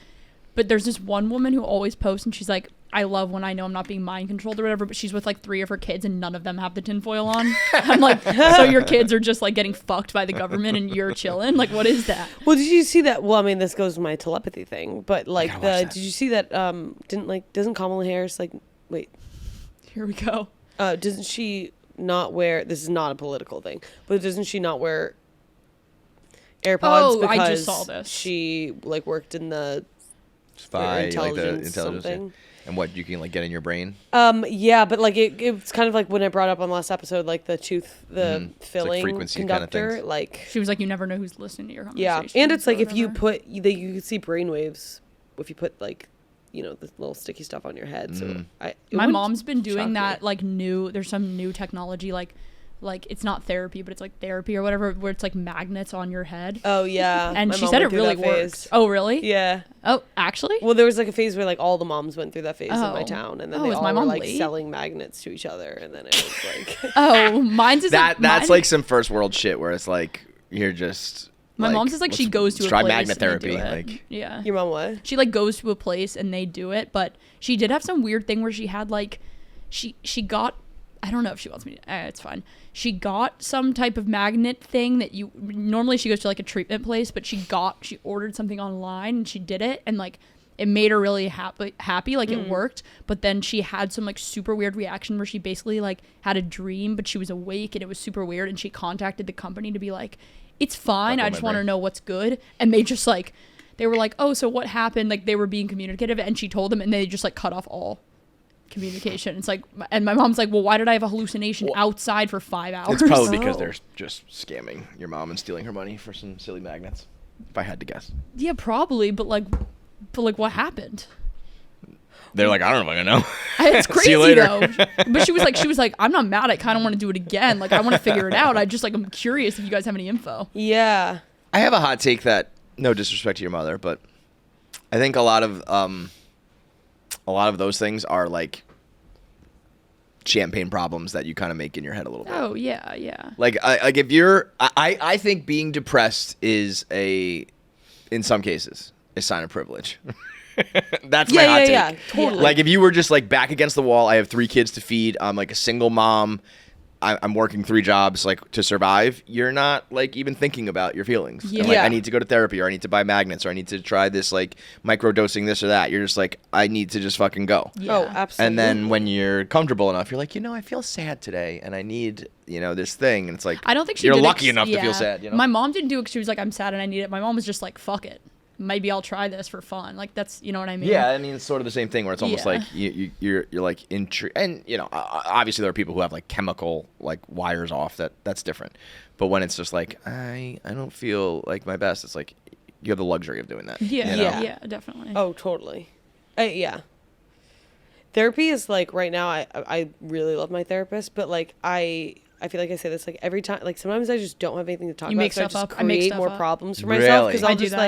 but there's this one woman who always posts, and she's like, "I love when I know I'm not being mind controlled or whatever." But she's with like 3 of her kids, and none of them have the tinfoil on. I'm like, so your kids are just like getting fucked by the government, and you're chilling? Like, what is that? Well, did you see that? Well, I mean, this goes to my telepathy thing, but like gotta watch that. did you see that? Doesn't Kamala Harris wait? Here we go. Doesn't she not wear? This is not a political thing, but doesn't she not wear AirPods? Oh, because I just saw this. She worked in the Spy, like the intelligence intelligence. Yeah. something. And what you can like get in your brain. Yeah, but like it's kind of like when I brought up on last episode, like the filling like frequency kind of conductor, things. like She was like, you never know who's listening to your yeah, conversation. and it's like if you whatever. you can see brainwaves if you put like the little sticky stuff on your head. So My mom's been doing shock that me. there's some new technology like it's not therapy, but it's like therapy or whatever, where it's like magnets on your head. Oh yeah, And my she mom said went it through really that phase. works. Oh really? Yeah. Oh, actually? Well, there was like a phase where like all the moms went through that phase in my Oh. town, and then Oh, they is all my were mom like late? selling magnets to each other, and then it was like Oh, mine's is That's mine- like some first world shit where it's like you're just. my mom's is like she goes to a try place magnet and they do therapy. it. Like yeah. your mom what? She like goes to a place and they do it, but she did have some weird thing where she had like she got, I don't know if she wants me to, it's fine. She got some type of magnet thing that you normally she goes to like a treatment place, but she ordered something online and she did it, and like it made her really happy, like it worked. But then she had some like super weird reaction where she basically like had a dream, but she was awake and it was super weird, and she contacted the company to be like, it's fine, Fuck I with just my want to brain. know what's good. And they just like, they were like, oh, so what happened? Like they were being communicative, and she told them, and they just like cut off all communication. It's like, and my mom's like, well, why did I have a hallucination outside for 5 hours? it's probably because Oh. they're just scamming your mom and stealing her money for some silly magnets. If I had to guess. Yeah, probably, but what happened? They're like, I don't know if I know. It's See crazy you later. though. But she was like, I'm not mad. I kind of want to do it again. Like I want to figure it out. I'm curious if you guys have any info. Yeah. I have a hot take that, no disrespect to your mother, but I think a lot of those things are like champagne problems that you kind of make in your head a little bit. Oh yeah, yeah. Like if you're, I think being depressed is in some cases, a sign of privilege. That's my hot take. Yeah, totally. Like if you were just like back against the wall, I have 3 kids to feed, I'm like a single mom, I'm working 3 jobs like to survive. You're not like even thinking about your feelings. And, like, Yeah. I need to go to therapy, or I need to buy magnets, or I need to try this like microdosing this or that. You're just like, I need to just fucking go. Yeah. Oh, absolutely. And then when you're comfortable enough, you're like, I feel sad today, and I need, this thing. And it's like, I don't think she you're did lucky enough to feel yeah. sad. My mom didn't do it because she was like, I'm sad and I need it. My mom was just like, fuck it. Maybe I'll try this for fun. Like that's, you know what I mean? Yeah, I mean, it's sort of the same thing where it's almost Yeah. like you're like and obviously there are people who have like chemical like wires off that's different, but when it's just like I don't feel like my best, it's like you have the luxury of doing that. Yeah, you know? yeah, definitely. Oh, totally. Yeah. Therapy is like right now. I really love my therapist, but like I feel like I say this like every time. Like sometimes I just don't have anything to talk You about. make so I stuff just up. I make create stuff more up. problems for myself because Really? I'll I do just that.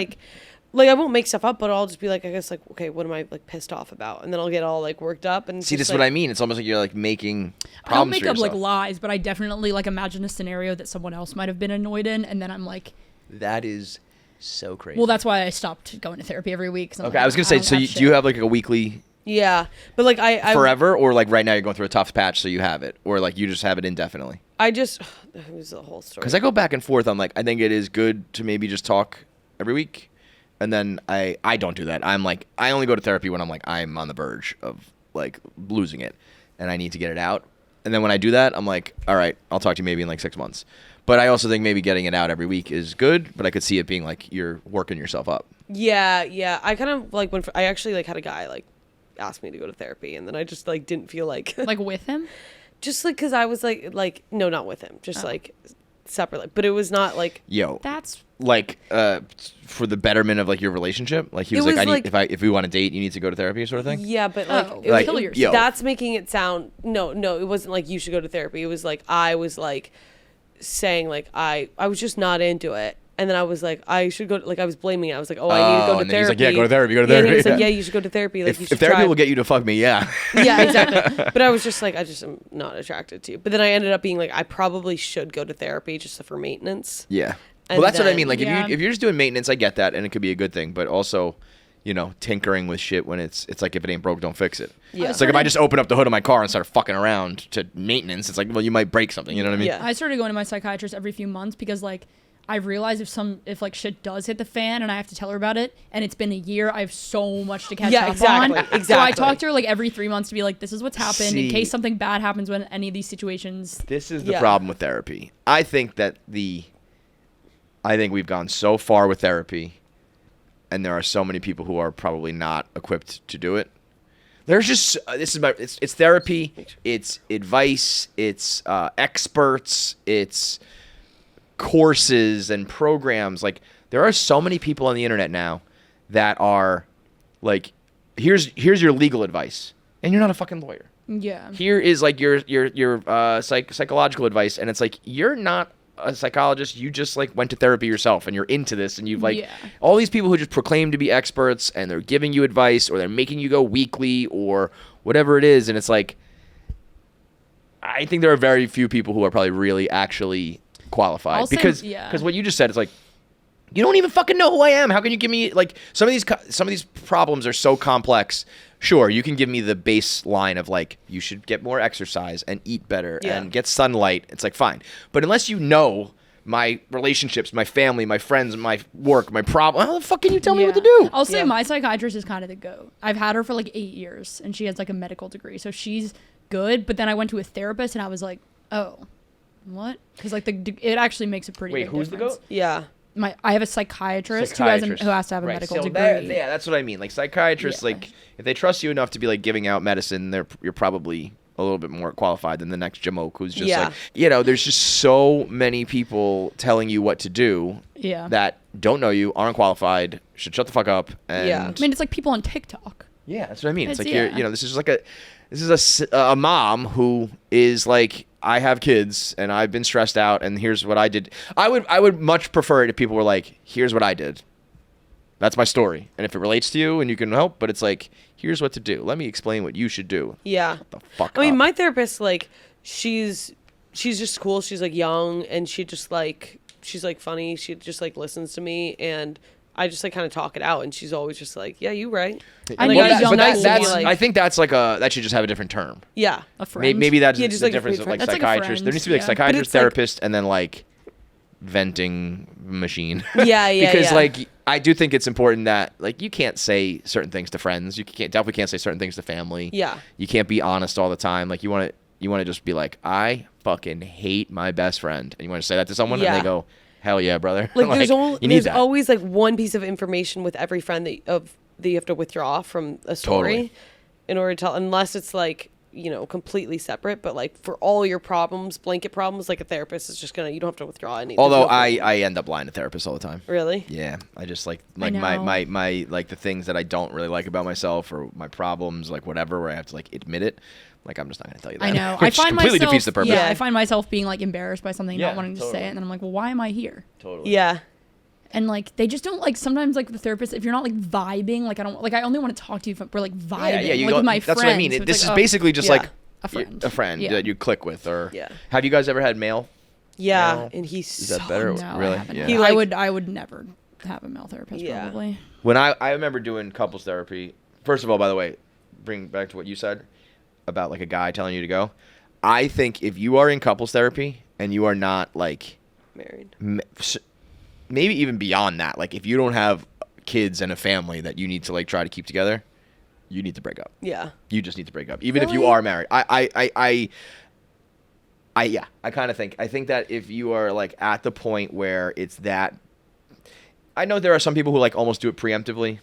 like I won't make stuff up, but I'll just be like, I guess like, okay, what am I like pissed off about? And then I'll get all like worked up and See, just, this is what I mean. It's almost like you're like making I don't problems make for up like yourself. lies, but I definitely like imagine a scenario that someone else might have been annoyed in, and then I'm like, That is so crazy. well, that's why I stopped going to therapy every week. 'Cause I'm okay. like, I was gonna say, don't so have do you shit. have like a weekly Yeah, but like I forever, or like right now you're going through a tough patch, so you have it, or like you just have it indefinitely? I just it was a whole story. Because I go back and forth. I'm like, I think it is good to maybe just talk every week. And then I don't do that. I'm like, I only go to therapy when I'm like, I'm on the verge of like losing it and I need to get it out. And then when I do that, I'm like, all right, I'll talk to you maybe in like 6 months. But I also think maybe getting it out every week is good, but I could see it being like you're working yourself up. Yeah. I kind of like when I actually like had a guy like ask me to go to therapy, and then I just like didn't feel like like with him? just like because I was like no, not with him, just like separately. But it was not like Yo, That's like for the betterment of like your relationship? Like he was like, if we want to date, you need to go to therapy, sort of thing. Yeah, but like, Oh, it was, kill yourself. that's making it sound no, it wasn't like you should go to therapy. It was like I was like saying like I was just not into it. And then I was like, I should go. Like I was blaming it. I was like, I need to go to and then therapy. he's like, yeah, go to therapy. And he was like, yeah, you should go to therapy. Like you should if therapy try. will get you to fuck me, yeah. Yeah, exactly. But I was just like, I just am not attracted to you. But then I ended up being like, I probably should go to therapy just for maintenance. Yeah. And Well, that's what I then- mean. Like Yeah. if you're just doing maintenance, I get that, and it could be a good thing. But also, you know, tinkering with shit when it's like if it ain't broke, don't fix it. Yeah. It's like if I just open up the hood of my car and start fucking around to maintenance, it's like, well, you might break something. You know what I mean? Yeah. I started going to my psychiatrist every few months because like I realized if like shit does hit the fan and I have to tell her about it and it's been a year, I have so much to catch Yeah, up exactly, on. exactly. So I talk to her like every 3 months to be like, this is what's happened See. in case something bad happens when any of these situations. This is the Yeah. problem with therapy. I think we've gone so far with therapy, and there are so many people who are probably not equipped to do it. There's just it's therapy, it's advice, it's experts, it's courses and programs. Like there are so many people on the internet now that are like, here's your legal advice, and you're not a fucking lawyer. Yeah. Here is like your psychological advice, and it's like you're not a psychologist. You just like went to therapy yourself, and you're into this, and you've like Yeah. all these people who just proclaim to be experts, and they're giving you advice, or they're making you go weekly, or whatever it is, and it's like I think there are very few people who are probably really actually qualified I'll say- because yeah. what you just said is like, you don't even fucking know who I am. How can you give me like some of these problems are so complex. Sure, you can give me the baseline of like you should get more exercise and eat better Yeah. and get sunlight. It's like fine, but unless you know my relationships, my family, my friends, my work, my problem, how the fuck can you tell me what to do? I'll say Yeah. my psychiatrist is kind of the goat. I've had her for like 8 years and she has like a medical degree. So she's good. But then I went to a therapist and I was like, oh, what? Because like it actually makes a pretty Wait, big who's the difference. Yeah. I have a psychiatrist, who has to have a Right, medical so degree. yeah, that's what I mean. Like psychiatrists, Yeah. like if they trust you enough to be like giving out medicine, you're probably a little bit more qualified than the next Jamoke who's just Yeah. like, you know, there's just so many people telling you what to do Yeah. that don't know you, aren't qualified, should shut the fuck up. And Yeah. I mean, it's like people on TikTok. yeah, that's what I mean. It's like yeah. this is like a mom who is like, I have kids and I've been stressed out and here's what I did. I would much prefer it if people were like, here's what I did. That's my story. And if it relates to you and you can help, but it's like, here's what to do. Let me explain what you should do. Yeah. The fuck I mean, up. my therapist, like, she's just cool. She's like young and she's like funny. She just like listens to me and I just like kind of talk it out and she's always just like, yeah, you right. I And, know like, that- but nice to that's be like, I think that's like that should just have a different term. yeah. A friend. Maybe that's Yeah, the just like a difference free of like friend. That's like a psychiatrist. There friend, needs to be like yeah. psychiatrist, But it's like- therapist, and then like venting machine. Yeah, yeah, Because yeah. like I do think it's important that like you can't say certain things to friends. You definitely can't say certain things to family. Yeah. You can't be honest all the time. Like you want to just be like, I fucking hate my best friend, and you want to say that to someone, and Yeah. they go, hell yeah, brother. Like, there's you need there's that. always like one piece of information with every friend that you have to withdraw from a story Totally. in order to tell, unless it's like, you know, completely separate. But like for all your problems, blanket problems, like a therapist is just you don't have to withdraw any. Although there's no- I end up lying to therapists all the time. really. Yeah, I just like I my know. like the things that I don't really like about myself or my problems, like whatever, where I have to like admit it. Like I'm just not gonna tell you that. I know. Which I find completely myself, defeats the purpose. Yeah, I find myself being like embarrassed by something, Yeah, not wanting to say totally. it, and then I'm like, well, why am I here? Totally. Yeah. And like they just don't like sometimes like the therapist, if you're not like vibing, like I only want to talk to you if we're like vibing, Yeah, you like go, with my that's friends. what I mean. so it's This like, is basically just yeah. like a friend. a friend Yeah. that you click with, or Yeah. have you guys ever had mail? Yeah, No. and he's Is that so better? No, Really? I haven't. Yeah. He, I like- would never have a male therapist Yeah. probably. When I remember doing couples therapy. First of all, by the way, bring back to what you said about like a guy telling you to go. I think if you are in couples therapy and you are not like married. maybe even beyond that, like if you don't have kids and a family that you need to like try to keep together, you need to break up. Yeah. You just need to break up, even if you Really? are married. I kind of think. I think that if you are like at the point where it's that, I know there are some people who like almost do it preemptively.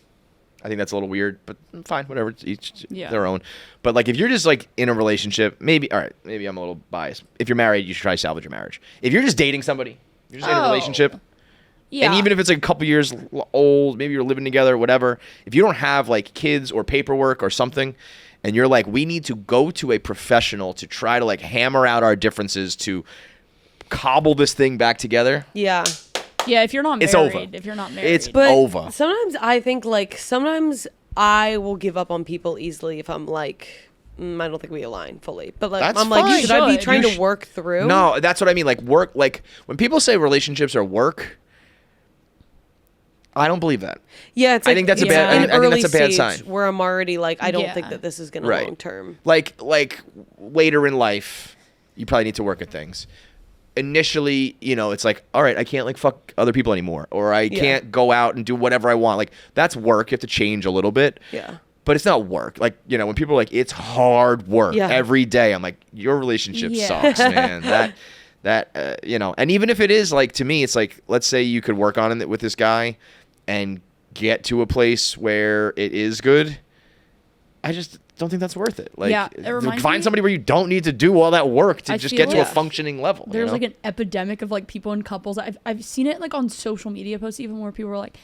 I think that's a little weird, but fine, whatever. It's each their own. But like if you're just like in a relationship, maybe maybe I'm a little biased. If you're married, you should try to salvage your marriage. If you're just dating somebody, you're just in a relationship. Yeah. And even if it's like a couple years old, maybe you're living together, whatever. If you don't have like kids or paperwork or something, and you're like, we need to go to a professional to try to like hammer out our differences to cobble this thing back together. Yeah. Yeah, if you're not married. It's over. If you're not married. It's But over. sometimes I think like sometimes I will give up on people easily if I'm like I don't think we align fully. But like That's I'm like fine. should I be You trying should. to work through? No, that's what I mean. Like work, like when people say relationships are work, I don't believe that. Yeah, it's I like, think that's a it's bad- an I think early that's a bad stage sign. where I'm already like I don't Yeah. think that this is gonna Right. long term. Like later in life, you probably need to work at things. Initially, you know, it's like, all right, I can't like fuck other people anymore, or I can't go out and do whatever I want. Like that's work. You have to change a little bit. Yeah. But it's not work. Like, you know, when people are like, it's hard work Yeah. every day, I'm like, your relationship Yeah. sucks, man. You know, and even if it is like, to me, it's like, let's say you could work on it with this guy and get to a place where it is good. I just don't think that's worth it. Like, Yeah, it reminds find me- somebody where you don't need to do all that work to I just feel get to a like functioning level. you There's know? like an epidemic of like people in couples. I've seen it like on social media posts even where people are like,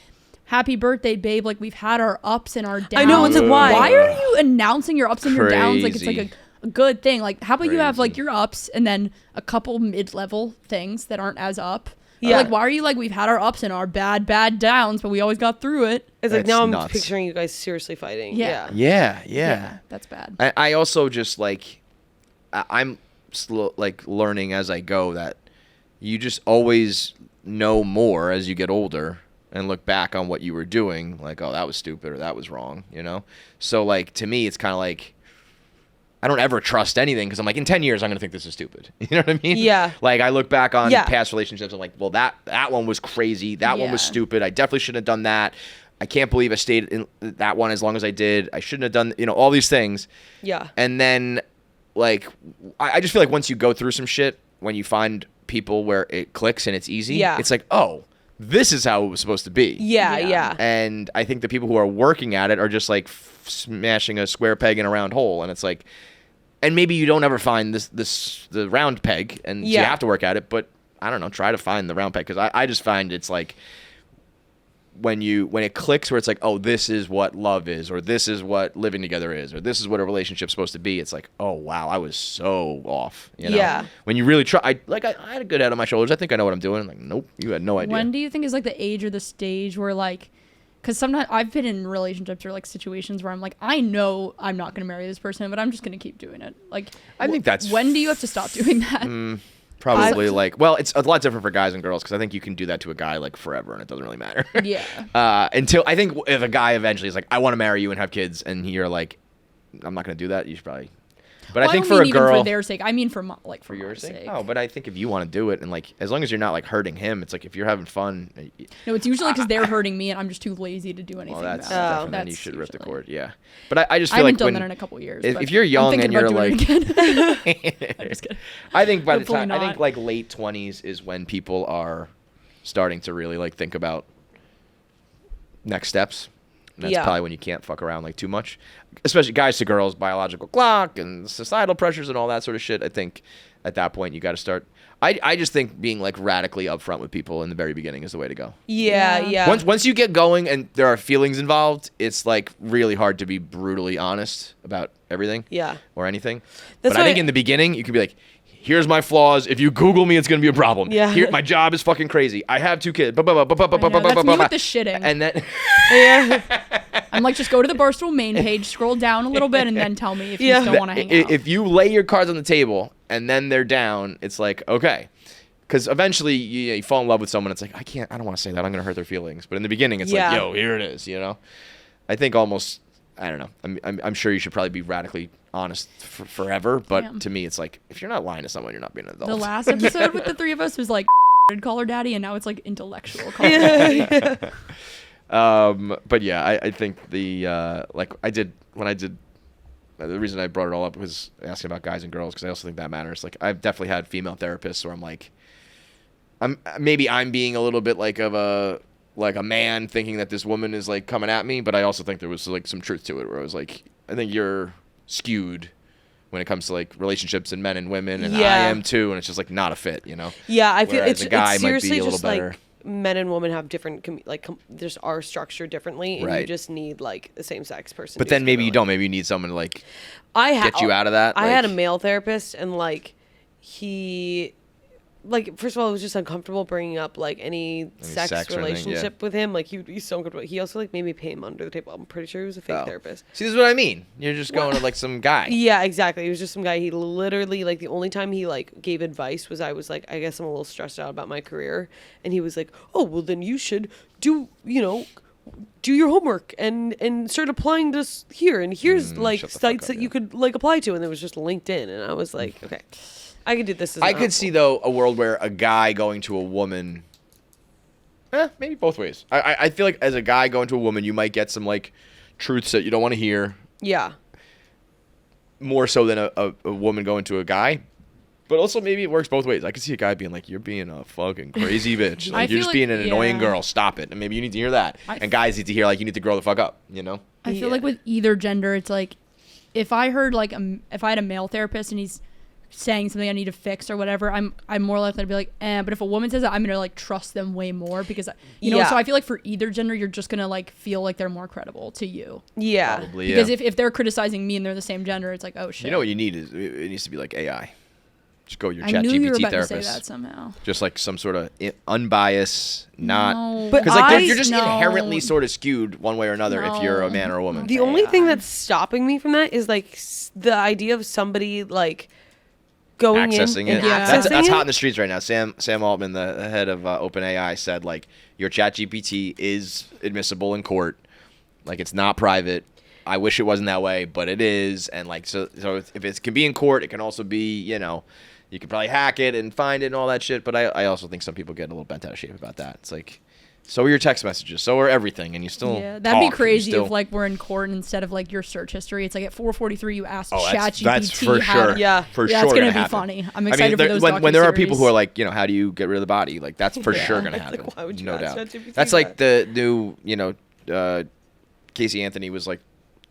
happy birthday, babe. Like we've had our ups and our downs. I know, it's like, why? Why are you announcing your ups and your downs? Like it's like Crazy. a good thing. Like how about you have like Crazy. your ups and then a couple mid-level things that aren't as up? Or, Yeah. like why are you like we've had our ups and our bad downs, but we always got through it? It's like That's now I'm nuts. picturing you guys seriously fighting. Yeah. Yeah. That's bad. I also just like I'm like learning as I go that you just always know more as you get older and look back on what you were doing like, oh, that was stupid or that was wrong, you know? So like to me it's kind of like I don't ever trust anything because I'm like in 10 years I'm going to think this is stupid. You know what I mean? Yeah. Like I look back on Yeah. past relationships I'm like, well that one was crazy. That one was Yeah. stupid. I definitely shouldn't have done that. I can't believe I stayed in that one as long as I did. I shouldn't have done, you know, all these things. Yeah. And then, like, I just feel like once you go through some shit, when you find people where it clicks and it's easy, Yeah. it's like, oh, this is how it was supposed to be. Yeah, Yeah. yeah. And I think the people who are working at it are just like smashing a square peg in a round hole. And it's like, and maybe you don't ever find the round peg, and so you Yeah. have to work at it. But I don't know, try to find the round peg because I just find it's like. When it clicks where it's like, oh, this is what love is, or this is what living together is, or this is what a relationship's supposed to be, it's like, oh wow, I was so off. You know? Yeah. When you really try, I had a good head on my shoulders. I think I know what I'm doing. Like, nope, you had no idea. When do you think is like the age or the stage where like, because sometimes I've been in relationships or like situations where I'm like, I know I'm not going to marry this person, but I'm just going to keep doing it. Like, I think that's when do you have to stop doing that? Probably like, well, it's a lot different for guys and girls because I think you can do that to a guy like forever and it doesn't really matter. Yeah. Until I think if a guy eventually is like, I want to marry you and have kids, and you're like, I'm not going to do that, you should probably. But Well, I think don't for a mean even girl, for their sake. I mean for for my your sake. sake. Oh, but I think if you want to do it and like, as long as you're not like hurting him, it's like if you're having fun. No, it's usually because they're hurting me and I'm just too lazy to do anything Well, that's about it. definitely then you That's should rip the usually- cord. Yeah, but I just I feel haven't like done when that in a couple years. if but you're I'm young thinking and you're about like, doing it again. I'm just kidding. I think by the Hopefully time I think not. like late 20s is when people are starting to really like think about next steps. And that's Yeah. probably when you can't fuck around like too much, especially guys to girls, biological clock and societal pressures and all that sort of shit. I think at that point you got to start. I just think being like radically upfront with people in the very beginning is the way to go. Yeah, Yeah. yeah. Once you get going and there are feelings involved, it's like really hard to be brutally honest about everything. Yeah. Or anything. That's but I think why- in the beginning you could be like, here's my flaws. If you Google me, it's gonna be a problem. Yeah. Here, my job is fucking crazy. I have 2 kids. That's That's me with the shitting. And then Yeah. I'm like, just go to the Barstool main page, scroll down a little bit, and then tell me if Yeah. you still want to hang out. if you lay your cards on the table and then they're down, it's like, okay. Because eventually you fall in love with someone. It's like, I don't want to say that. I'm going to hurt their feelings. But in the beginning, it's Yeah. like, yo, here it is, you know? I think almost, I don't know. I'm sure you should probably be radically honest forever. But Yeah. to me, it's like, if you're not lying to someone, you're not being an adult. The last episode with the three of us was like call her daddy, and now it's like intellectual call her daddy. But yeah, I think the like when I did the reason I brought it all up was asking about guys and girls because I also think that matters. Like I've definitely had female therapists where I'm like, I'm being a little bit like a man thinking that this woman is like coming at me, but I also think there was like some truth to it where I was like, I think you're skewed when it comes to like relationships and men and women, and I Yeah. am too, and it's just like not a fit, you know. Yeah, I feel Whereas it's a guy it's might be seriously a little just better. like men and women have different just are structured differently, and Right. you just need like a same sex person. But then maybe you don't. Maybe you need someone to like get you out of that. I had a like- male therapist, and like he, like, first of all, it was just uncomfortable bringing up like any sex sex or anything, relationship with him. Like, he's so uncomfortable. He also like made me pay him under the table. I'm pretty sure he was a fake therapist. See, this is what I mean. You're just going to like some guy. Yeah, exactly. He was just some guy. He literally, like, the only time he like gave advice was I was like, I guess I'm a little stressed out about my career, and he was like, oh, well, then you should do your homework and start applying this here, and here's like shut the fuck sites up, that you could like apply to, and it was just LinkedIn, and I was like, okay, I could do this. I could see though a world where a guy going to a woman. Maybe both ways. I feel like as a guy going to a woman, you might get some like truths that you don't want to hear. Yeah. More so than a woman going to a guy. But also maybe it works both ways. I could see a guy being like, you're being a fucking crazy bitch. I Like, you're feel just like- being an annoying yeah. girl. Stop it. And maybe you need to hear that. And guys need to hear like, you need to grow the fuck up, you know? I feel like with either gender, it's like if I heard like if I had a male therapist and he's saying something I need to fix or whatever, I'm more likely to be like, but if a woman says that, I'm gonna like trust them way more because Yeah. so I feel like for either gender, you're just gonna like feel like they're more credible to you. Yeah. Probably, Because yeah. if they're criticizing me and they're the same gender, it's like, oh shit. You know what you need is, it needs to be like AI. Just go your I chat knew you were GPT about therapist. to say that somehow. Just like some sort of unbiased, not No. But because like I- you're just no. inherently sort of skewed one way or another if you're a man or a woman. The only thing that's stopping me from that is like the idea of somebody like going Accessing in it. and Yeah. accessing That's it. hot in the streets right now. Sam Altman, the head of OpenAI, said like your chat GPT is admissible in court. Like it's not private. I wish it wasn't that way, but it is. And like so if it can be in court, it can also be, you could probably hack it and find it and all that shit. But I also think some people get a little bent out of shape about that. It's like, so are your text messages, so are everything, and you still Yeah, that'd be talk, crazy you still- if like we're in court and instead of like your search history, it's like at 4:43 you asked that's ChatGPT. for how sure. to- Yeah. for Yeah, sure it's gonna be happen. funny. I'm excited for those when there are people docuseries. who are like, how do you get rid of the body? Like that's for sure gonna Like, happen. why would you no ask doubt. ChatGPT That's like that? the new, Casey Anthony was like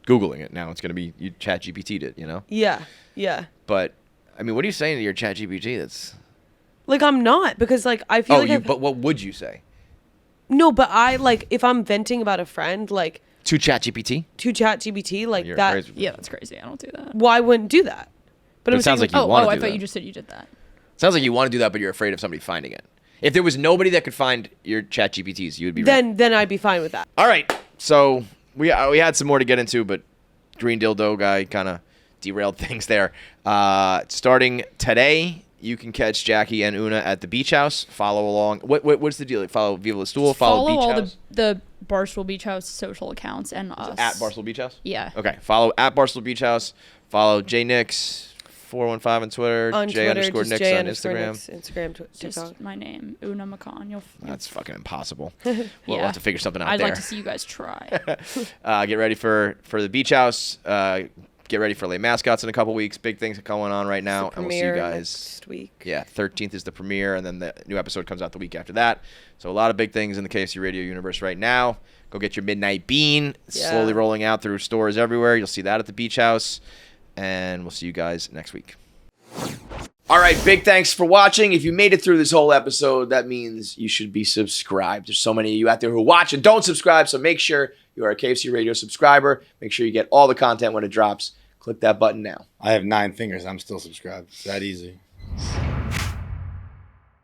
Googling it. Now it's gonna be you ChatGPT'd it, Yeah. Yeah. But I mean, what are you saying to your ChatGPT? That's Like, I'm not, because like I feel like but what would you say no, but I like if I'm venting about a friend like to ChatGPT? to ChatGPT like You're that. crazy. Yeah, that's crazy. I don't do that. Why wouldn't do that? But It I'm sounds saying, like you Oh, wanna I do thought that. you just said you did that. Sounds like you want to do that, but you're afraid of somebody finding it. If there was nobody that could find your ChatGPTs, you would be then I'd be fine with that. All right, so we had some more to get into, but Green Dildo guy kind of derailed things there. Starting today, you can catch Jackie and Oona at the Beach House. Follow along. What's the deal? Like follow Viva La Stool. Follow Beach all House. the Barstool Beach House social accounts and us. At Barstool Beach House. Yeah. Okay. Follow at Barstool Beach House. Follow J-Nix 415 on Twitter. On J Twitter, underscore just Nix J on underscore Instagram. Nix, Instagram, TikTok. Just my name, Oona McCon. You'll That's fucking impossible. We'll yeah. have to figure something out I'd there. like to see you guys try. Get ready for the Beach House. Get ready for late mascots in a couple weeks. Big things going on right now, and we'll see you Premiere guys next week. Yeah, 13th is the premiere, and then the new episode comes out the week after that. So a lot of big things in the KFC Radio universe right now. Go get your Midnight Bean. It's Yeah. slowly rolling out through stores everywhere. You'll see that at the Beach House, and we'll see you guys next week. All right, big thanks for watching. If you made it through this whole episode, that means you should be subscribed. There's so many of you out there who watch and don't subscribe, so make sure you are a KFC Radio subscriber. Make sure you get all the content when it drops. Click that button now. I have 9 fingers. I'm still subscribed. It's that easy.